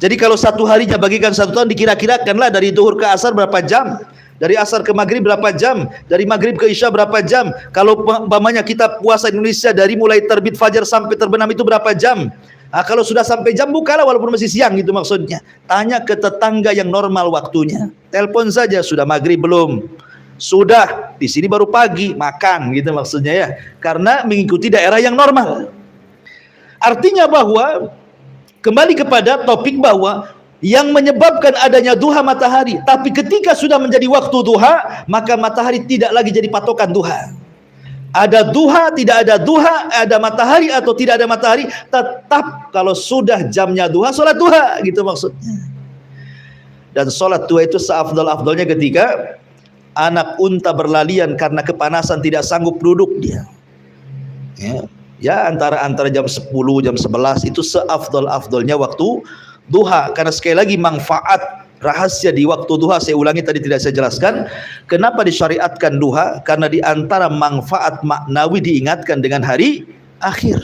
Jadi kalau 1 harinya bagikan 1 tahun, dikira-kirakanlah dari zuhur ke asar berapa jam, dari asar ke maghrib berapa jam, dari maghrib ke isya berapa jam. Kalau umpamanya kita puasa Indonesia dari mulai terbit fajar sampai terbenam itu berapa jam? Kalau sudah sampai jam, bukalah walaupun masih siang, gitu maksudnya. Tanya ke tetangga yang normal waktunya. Telepon saja, sudah maghrib belum? Sudah, di sini baru pagi, makan, gitu maksudnya ya. Karena mengikuti daerah yang normal. Artinya bahwa kembali kepada topik bahwa yang menyebabkan adanya duha matahari. Tapi ketika sudah menjadi waktu duha, maka matahari tidak lagi jadi patokan duha. Ada duha, tidak ada duha, ada matahari atau tidak ada matahari, tetap kalau sudah jamnya duha, sholat duha, gitu maksudnya. Dan sholat duha itu seafdal-afdalnya ketika anak unta berlalian karena kepanasan tidak sanggup duduk dia. Ya antara jam 10, jam 11 itu seafdal-afdalnya waktu duha. Karena sekali lagi manfaat rahasia di waktu duha, saya ulangi tadi tidak saya jelaskan. Kenapa disyariatkan duha? Karena di antara manfaat maknawi diingatkan dengan hari akhir.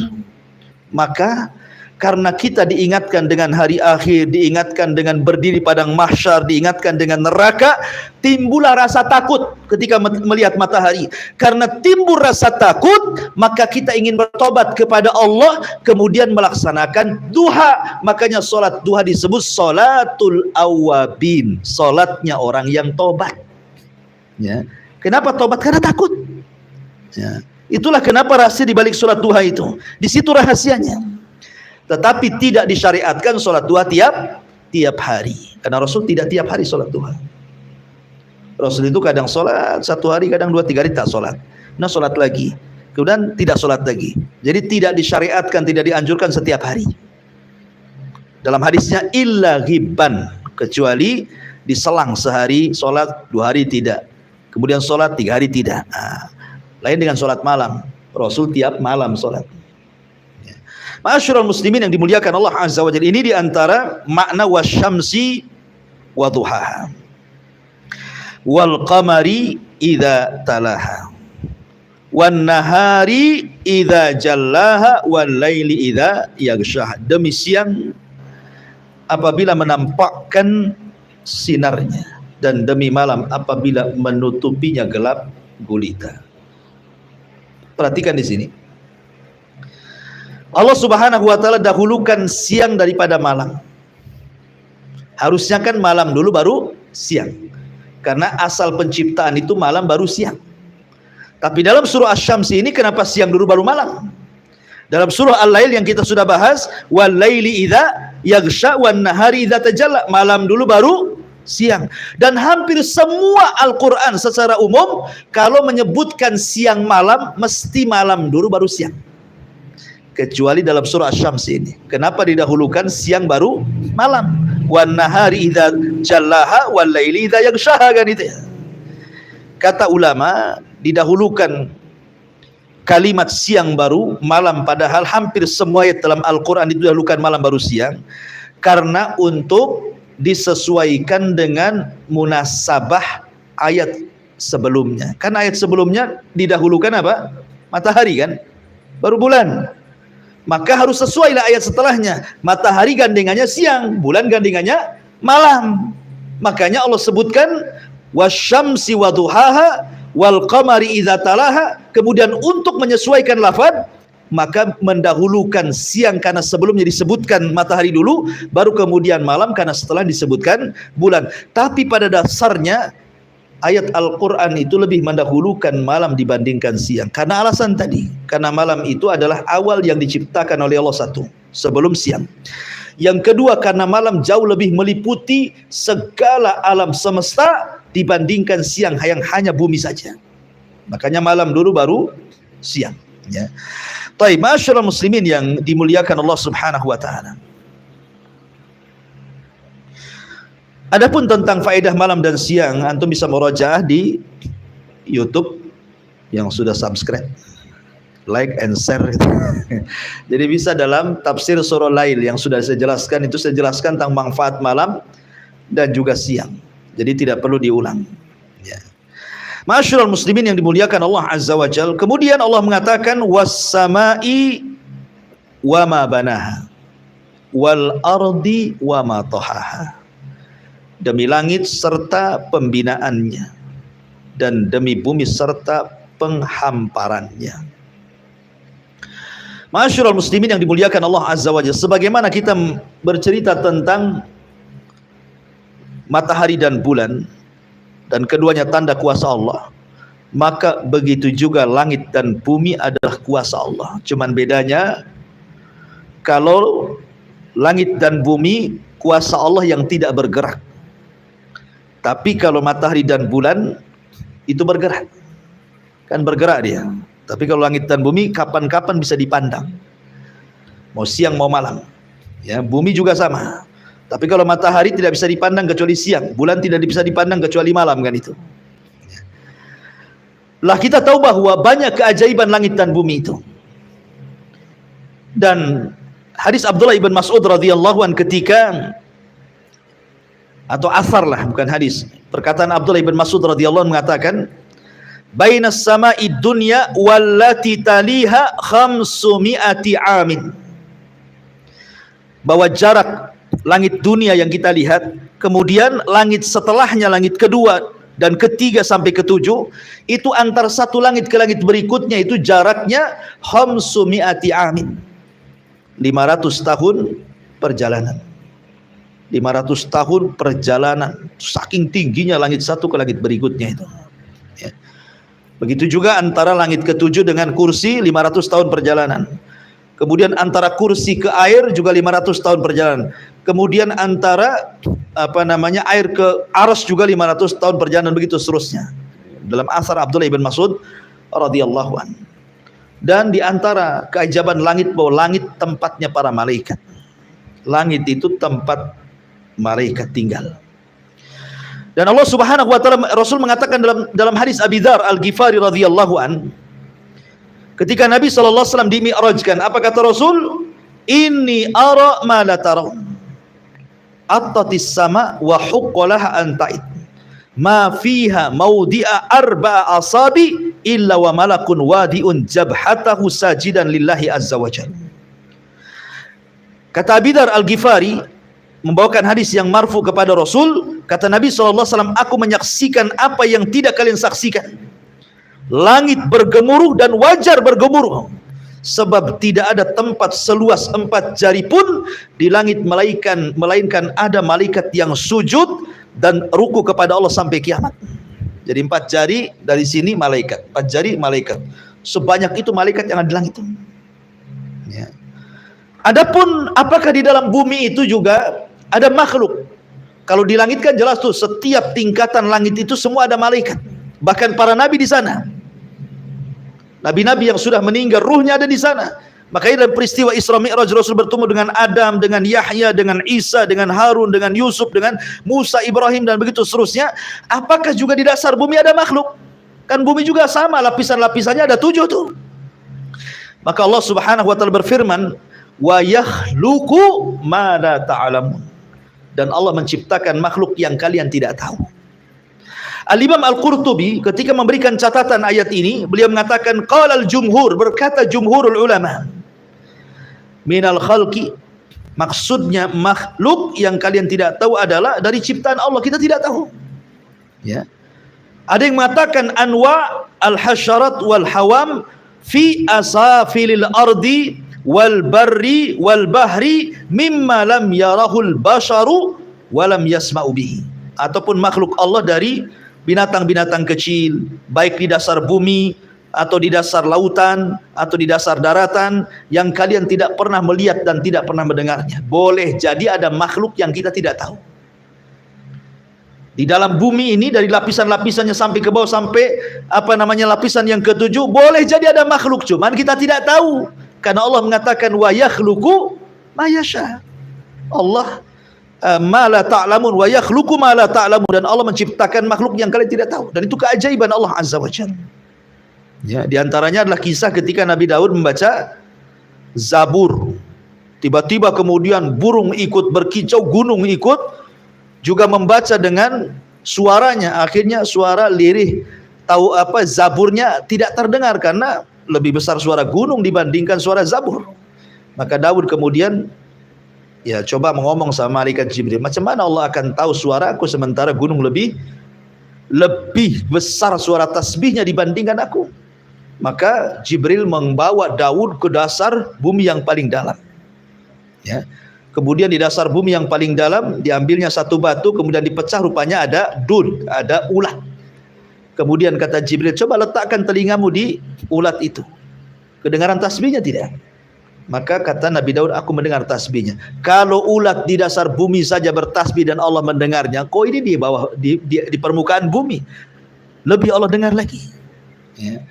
Maka karena kita diingatkan dengan hari akhir, diingatkan dengan berdiri padang mahsyar, diingatkan dengan neraka, timbullah rasa takut ketika melihat matahari. Karena timbul rasa takut, maka kita ingin bertobat kepada Allah, kemudian melaksanakan duha. Makanya solat duha disebut solatul awabin, solatnya orang yang tobat. Ya. Kenapa tobat? Karena takut. Ya. Itulah kenapa rahasia di balik solat duha itu. Di situ rahasianya. Tetapi tidak disyariatkan sholat duha tiap hari, karena Rasul tidak tiap hari sholat duha. Rasul itu kadang sholat 1 hari, kadang 2-3 hari tak sholat, nah sholat lagi, kemudian tidak sholat lagi. Jadi tidak disyariatkan, tidak dianjurkan setiap hari. Dalam hadisnya illa ghibban, kecuali diselang sehari sholat, 2 hari tidak, kemudian sholat 3 hari tidak. Lain dengan sholat malam, Rasul tiap malam sholat. Ma'asyiral muslimin yang dimuliakan Allah Azza wa Jalla, ini diantara makna wasyamsi wa duhaha wal qamari idza talaha wan nahari idza jallaha wal laili idza yaghshaha. Demi siang apabila menampakkan sinarnya, dan demi malam apabila menutupinya gelap gulita. Perhatikan di sini. Allah Subhanahu wa taala dahulukan siang daripada malam. Harusnya kan malam dulu baru siang. Karena asal penciptaan itu malam baru siang. Tapi dalam surah Asy-Syams ini kenapa siang dulu baru malam? Dalam surah Al-Lail yang kita sudah bahas, wal laili idza yaghsha wan nahari idza tajalla, malam dulu baru siang. Dan hampir semua Al-Qur'an secara umum kalau menyebutkan siang malam mesti malam dulu baru siang. Kecuali dalam surah Asy-Syams ini. Kenapa didahulukan siang baru malam? Wan nahari idza jallaha wal laili idza yaghshaha, kan itu ya. Kata ulama, didahulukan kalimat siang baru malam, padahal hampir semua ayat dalam Al-Qur'an didahulukan malam baru siang, karena untuk disesuaikan dengan munasabah ayat sebelumnya. Kan ayat sebelumnya didahulukan apa? Matahari kan? Baru bulan. Maka harus sesuailah ayat setelahnya. Matahari gandengannya siang, bulan gandengannya malam. Makanya Allah sebutkan wasyamsi waduhaha wal qamari idza talaha. Kemudian untuk menyesuaikan lafaz, maka mendahulukan siang karena sebelumnya disebutkan matahari dulu, baru kemudian malam karena setelah disebutkan bulan. Tapi pada dasarnya ayat Al-Quran itu lebih mendahulukan malam dibandingkan siang. Karena alasan tadi, karena malam itu adalah awal yang diciptakan oleh Allah satu, sebelum siang. Yang kedua, karena malam jauh lebih meliputi segala alam semesta dibandingkan siang yang hanya bumi saja. Makanya malam dulu baru siang. Ya. Taib, ma'asyiral muslimin yang dimuliakan Allah Subhanahu wa taala. Adapun tentang faedah malam dan siang, antum bisa murajaah di YouTube yang sudah subscribe. like and share. Jadi bisa dalam tafsir surah Lail yang sudah saya jelaskan, itu saya jelaskan tentang manfaat malam dan juga siang. Jadi tidak perlu diulang. Ya. Ma'asyiral muslimin yang dimuliakan Allah Azza wa Jalla. Kemudian Allah mengatakan was-sama'i wa ma banaha wal ardi wa ma tahaha. Demi langit serta pembinaannya, dan demi bumi serta penghamparannya. Ma'asyiral muslimin yang dimuliakan Allah Azza wa Jalla, sebagaimana kita bercerita tentang matahari dan bulan, dan keduanya tanda kuasa Allah, maka begitu juga langit dan bumi adalah kuasa Allah. Cuman bedanya, kalau langit dan bumi kuasa Allah yang tidak bergerak, tapi kalau matahari dan bulan itu bergerak, kan bergerak dia. Tapi kalau langit dan bumi kapan-kapan bisa dipandang, mau siang mau malam. Ya, bumi juga sama. Tapi kalau matahari tidak bisa dipandang kecuali siang, bulan tidak bisa dipandang kecuali malam, kan itu. Lah kita tahu bahwa banyak keajaiban langit dan bumi itu. Dan hadis Abdullah ibn Mas'ud radhiyallahu an ketika, atau asar lah, bukan hadis, perkataan Abdullah ibn Mas'ud radhiyallahu an mengatakan, bainas sama'i dunya wallati taliha 500 amin, bahwa jarak langit dunia yang kita lihat, kemudian langit setelahnya, langit kedua dan ketiga sampai ketujuh, itu antara satu langit ke langit berikutnya itu jaraknya 500 amin, 500 tahun perjalanan. 500 tahun perjalanan, saking tingginya langit satu ke langit berikutnya itu. Ya. Begitu juga antara langit ketujuh dengan kursi 500 tahun perjalanan. Kemudian antara kursi ke air juga 500 tahun perjalanan. Kemudian antara air ke arsy juga 500 tahun perjalanan, begitu seterusnya. Dalam asar Abdullah ibn Mas'ud radhiyallahu an. Dan di antara keajaiban langit, bahwa langit tempatnya para malaikat. Langit itu tempat malaikat tinggal. Dan Allah Subhanahu wa taala, Rasul mengatakan dalam hadis Abi Dzar Al-Ghifari radhiyallahu an, ketika Nabi sallallahu alaihi wasallam dimi'rajkan, apa kata Rasul? Inni ara ma la taraun. Attatis sama wa huqqalaha anta'id. Ma fiha maudi'a arba'a asabi illa wa malakun wadi'un jabhatahu sajidan lillahi azza wa jalla. Kata Abi Dzar Al-Ghifari membawakan hadis yang marfu kepada Rasul, kata Nabi SAW, aku menyaksikan apa yang tidak kalian saksikan. Langit bergemuruh dan wajar bergemuruh, sebab tidak ada tempat seluas 4 jari pun di langit melainkan ada malaikat yang sujud dan ruku kepada Allah sampai kiamat. Jadi 4 jari dari sini malaikat, 4 jari malaikat. Sebanyak itu malaikat yang ada di langit. Ya. Adapun apakah di dalam bumi itu juga ada makhluk? Kalau di langit kan jelas tuh, setiap tingkatan langit itu semua ada malaikat. Bahkan para nabi di sana. Nabi-nabi yang sudah meninggal, ruhnya ada di sana. Makanya dalam peristiwa Isra Mi'raj, Rasul bertemu dengan Adam, dengan Yahya, dengan Isa, dengan Harun, dengan Yusuf, dengan Musa, Ibrahim, dan begitu seterusnya. Apakah juga di dasar bumi ada makhluk? Kan bumi juga sama, lapisan-lapisannya ada 7 tuh. Maka Allah Subhanahu wa taala berfirman, wa yakhluqu ma la ta'lamun. Dan Allah menciptakan makhluk yang kalian tidak tahu. Al-Imam Al-Qurtubi ketika memberikan catatan ayat ini, beliau mengatakan qala al-jumhur, berkata jumhurul ulama, minal khalqi, maksudnya makhluk yang kalian tidak tahu adalah dari ciptaan Allah, kita tidak tahu. Ya. Ada yang mengatakan anwa al-hasyarat wal hawam fi asafilil ardi wal barri wal bahri mimma lam yarahul basharu walam yasma'u bihi. Ataupun makhluk Allah dari binatang-binatang kecil, baik di dasar bumi atau di dasar lautan atau di dasar daratan, yang kalian tidak pernah melihat dan tidak pernah mendengarnya. Boleh jadi ada makhluk yang kita tidak tahu. Di dalam bumi ini, dari lapisan-lapisannya sampai ke bawah, sampai lapisan yang ketujuh, boleh jadi ada makhluk, cuman kita tidak tahu. Karena Allah mengatakan wa yakhluqu ma yasha. Allah ma la ta'lamun wa yakhluqu ma la ta'lamun, dan Allah menciptakan makhluk yang kalian tidak tahu, dan itu keajaiban Allah Azza wa Jalla. Ya, di antaranya adalah kisah ketika Nabi Daud membaca Zabur. Tiba-tiba kemudian burung ikut berkicau, gunung ikut juga membaca dengan suaranya. Akhirnya suara lirih Zaburnya tidak terdengar karena lebih besar suara gunung dibandingkan suara Zabur. Maka Daud kemudian coba ngomong sama malaikat Jibril, macam mana Allah akan tahu suaraku sementara gunung lebih besar suara tasbihnya dibandingkan aku. Maka Jibril membawa Daud ke dasar bumi yang paling dalam. Ya. Kemudian di dasar bumi yang paling dalam diambilnya satu batu, kemudian dipecah, rupanya ada dud, ada ulat. Kemudian kata Jibril, coba letakkan telingamu di ulat itu. Kedengaran tasbihnya tidak? Maka kata Nabi Daud, aku mendengar tasbihnya. Kalau ulat di dasar bumi saja bertasbih dan Allah mendengarnya, kok ini di bawah di permukaan bumi lebih Allah dengar lagi. Ya.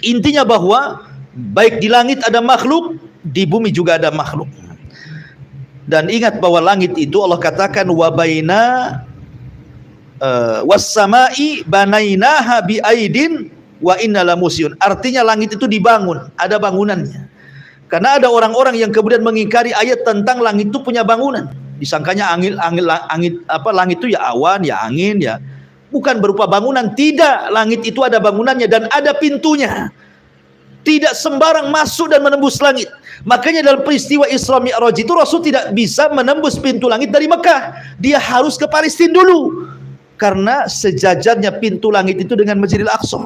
Intinya bahwa baik di langit ada makhluk, di bumi juga ada makhluk. Dan ingat bahwa langit itu Allah katakan wabaina was-sama'i banainaha biaidin wa inna lamusyun. Artinya langit itu dibangun, ada bangunannya. Karena ada orang-orang yang kemudian mengingkari ayat tentang langit itu punya bangunan. Disangkanya langit itu ya awan, ya angin, ya bukan berupa bangunan. Tidak, langit itu ada bangunannya dan ada pintunya. Tidak sembarang masuk dan menembus langit. Makanya dalam peristiwa Isra Mi'raj itu Rasul tidak bisa menembus pintu langit dari Mekah. Dia harus ke Palestina dulu. Karena sejajarnya pintu langit itu dengan Masjidil Aqsa.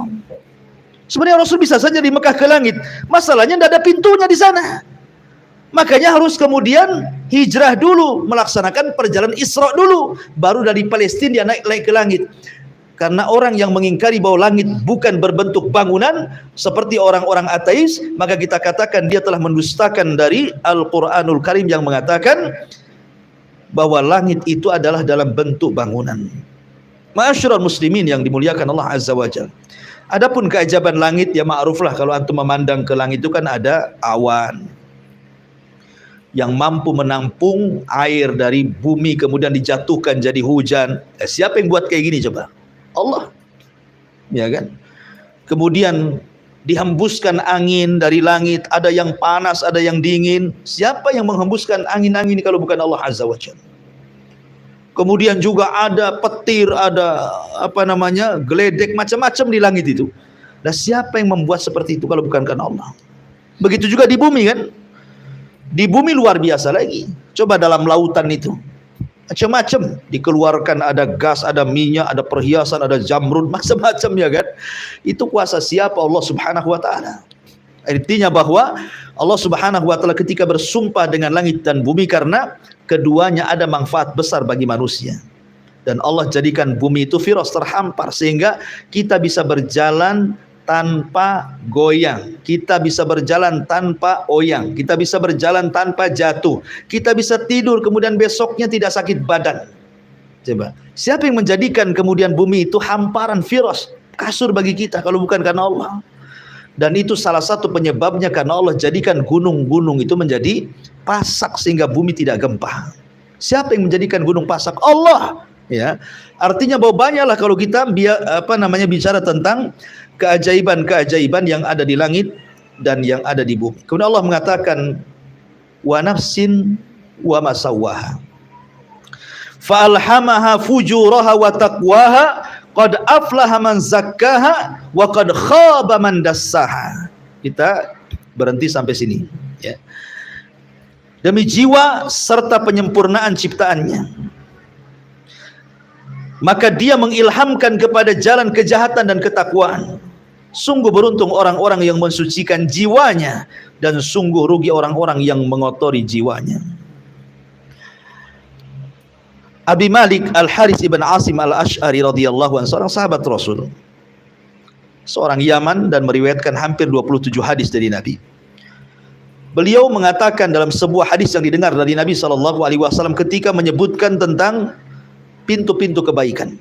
Sebenarnya Rasul bisa saja di Mekah ke langit. Masalahnya tidak ada pintunya di sana. Makanya harus kemudian hijrah dulu, melaksanakan perjalanan Isra dulu, baru dari Palestina dia naik ke langit. Karena orang yang mengingkari bahwa langit bukan berbentuk bangunan seperti orang-orang ateis, maka kita katakan dia telah mendustakan dari Al-Qur'anul Karim yang mengatakan bahwa langit itu adalah dalam bentuk bangunan. Ma'asyiral muslimin yang dimuliakan Allah Azza wa Jalla. Adapun keajaban langit ya ma'ruflah, kalau antum memandang ke langit itu kan ada awan yang mampu menampung air dari bumi kemudian dijatuhkan jadi hujan. Siapa yang buat kayak gini coba? Allah. Ya kan? Kemudian dihembuskan angin dari langit, ada yang panas, ada yang dingin. Siapa yang menghembuskan angin-angin ini kalau bukan Allah Azza wa Jalla? Kemudian juga ada petir, ada geledek, macam-macam di langit itu. Dan siapa yang membuat seperti itu kalau bukan karena Allah? Begitu juga di bumi kan? Di bumi luar biasa lagi. Coba dalam lautan itu, macam-macam dikeluarkan, ada gas, ada minyak, ada perhiasan, ada jamrud, macam-macam ya kan? Itu kuasa siapa? Allah Subhanahu wa taala. Artinya bahwa Allah Subhanahu wa taala ketika bersumpah dengan langit dan bumi karena keduanya ada manfaat besar bagi manusia. Dan Allah jadikan bumi itu firas, terhampar, sehingga kita bisa berjalan tanpa goyang, kita bisa berjalan tanpa oyang, kita bisa berjalan tanpa jatuh, kita bisa tidur kemudian besoknya tidak sakit badan. Coba, siapa yang menjadikan kemudian bumi itu hamparan, firas, kasur bagi kita kalau bukan karena Allah? Dan itu salah satu penyebabnya karena Allah jadikan gunung-gunung itu menjadi pasak sehingga bumi tidak gempa. Siapa yang menjadikan gunung pasak? Allah. Ya, artinya bahwa banyaklah kalau kita bicara tentang keajaiban-keajaiban yang ada di langit dan yang ada di bumi. Kemudian Allah mengatakan wa nafsin wa ma sawwaha fa alhamaha fujuraha wa taqwaha qad aflaha man zakkaha wa qad khaba man dassaha. Kita berhenti sampai sini ya. Demi jiwa serta penyempurnaan ciptaannya, maka dia mengilhamkan kepada jalan kejahatan dan ketakwaan. Sungguh beruntung orang-orang yang mensucikan jiwanya, dan sungguh rugi orang-orang yang mengotori jiwanya. Abi Malik Al-Haris ibn Asim Al-Ash'ari radhiyallahu anhu, seorang sahabat Rasul, seorang Yaman, dan meriwayatkan hampir 27 hadis dari Nabi. Beliau mengatakan dalam sebuah hadis yang didengar dari Nabi SAW ketika menyebutkan tentang pintu-pintu kebaikan.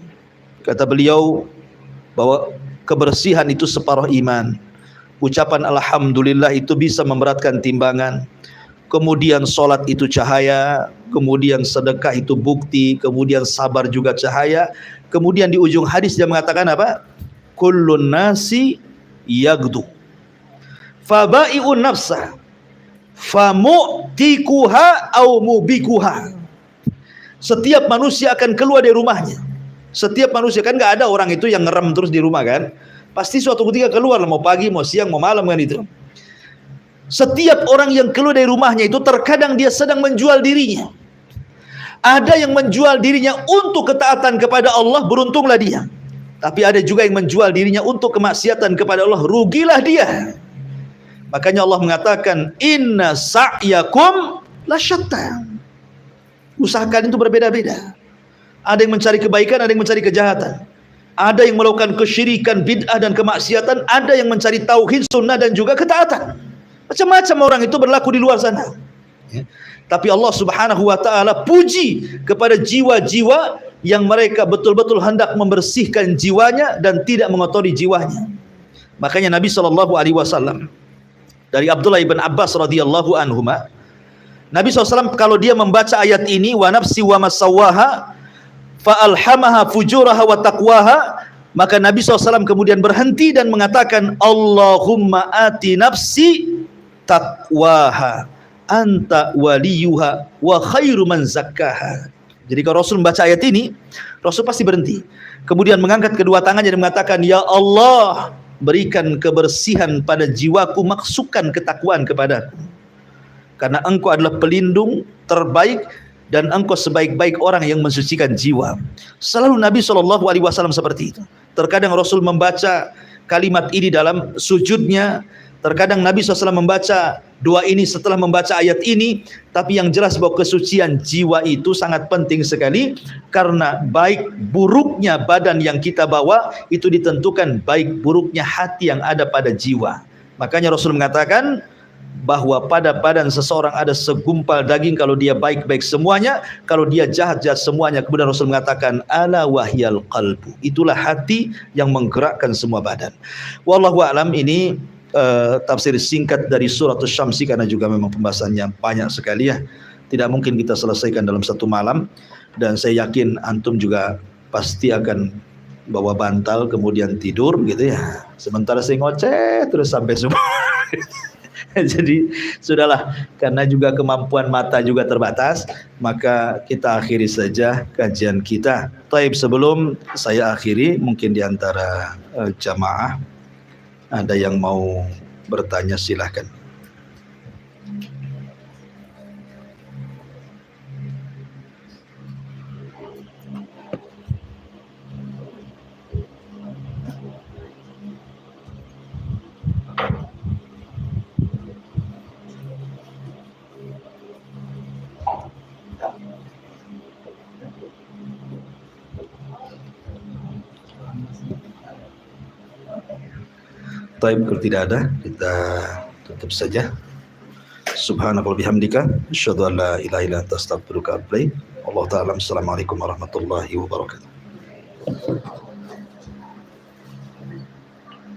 Kata beliau bahwa kebersihan itu separuh iman. Ucapan alhamdulillah itu bisa memberatkan timbangan. Kemudian solat itu cahaya. Kemudian sedekah itu bukti. Kemudian sabar juga cahaya. Kemudian di ujung hadis dia mengatakan apa? kullun nasi yagdu fabai'un nafsah famu'tikuha au mubikuha. Setiap manusia akan keluar dari rumahnya. Setiap manusia, kan nggak ada orang itu yang ngerem terus di rumah kan. Pasti suatu ketika keluar, mau pagi, mau siang, mau malam kan itu. Setiap orang yang keluar dari rumahnya itu terkadang dia sedang menjual dirinya. Ada yang menjual dirinya untuk ketaatan kepada Allah, beruntunglah dia. Tapi ada juga yang menjual dirinya untuk kemaksiatan kepada Allah, rugilah dia. Makanya Allah mengatakan, inna sa'yakum lasyatta. Usaha kalian itu berbeda-beda. Ada yang mencari kebaikan, ada yang mencari kejahatan. Ada yang melakukan kesyirikan, bid'ah dan kemaksiatan. Ada yang mencari tauhid, sunnah dan juga ketaatan. Macam-macam orang itu berlaku di luar sana. Ya. Tapi Allah Subhanahu wa taala puji kepada jiwa-jiwa yang mereka betul-betul hendak membersihkan jiwanya dan tidak mengotori jiwanya. Makanya Nabi SAW dari Abdullah ibn Abbas radhiyallahu anhuma, Nabi SAW kalau dia membaca ayat ini, wa nafsi wa masawaha fa alhamaha fujuraha wa taqwaha, maka Nabi SAW kemudian berhenti dan mengatakan, Allahumma ati nafsi taqwaha anta waliyuha wa khairu man zakkaha. Jadi kalau Rasul membaca ayat ini, Rasul pasti berhenti. Kemudian mengangkat kedua tangannya dan mengatakan, ya Allah, berikan kebersihan pada jiwaku, maksudkan ketakwaan kepadaku. Karena engkau adalah pelindung terbaik dan engkau sebaik-baik orang yang mensucikan jiwa. Selalu Nabi SAW seperti itu. Terkadang Rasul membaca kalimat ini dalam sujudnya. Terkadang Nabi SAW membaca doa ini setelah membaca ayat ini. Tapi yang jelas bahwa kesucian jiwa itu sangat penting sekali. Karena baik buruknya badan yang kita bawa itu ditentukan baik buruknya hati yang ada pada jiwa. Makanya Rasul mengatakan bahwa pada badan seseorang ada segumpal daging, kalau dia baik-baik semuanya, kalau dia jahat-jahat semuanya. Kemudian Rasul mengatakan ala wahyal qalbu, itulah hati yang menggerakkan semua badan. Wallahu a'lam. Ini tafsir singkat dari surat Asy-Syamsi, karena juga memang pembahasannya banyak sekali ya, tidak mungkin kita selesaikan dalam satu malam. Dan saya yakin antum juga pasti akan bawa bantal kemudian tidur gitu ya, sementara saya ngoceh terus sampai subuh. Jadi sudahlah, karena juga kemampuan mata juga terbatas, maka kita akhiri saja kajian kita. Taib, sebelum saya akhiri, mungkin di antara jamaah ada yang mau bertanya, silahkan. Taib, kalau tidak ada, kita tutup saja. Subhanallah bihamdika, asyhadu an la ilaha illa anta astaghfiruka wa atubu ilaik. Wallahu ta'ala. Assalamualaikum warahmatullahi wabarakatuh.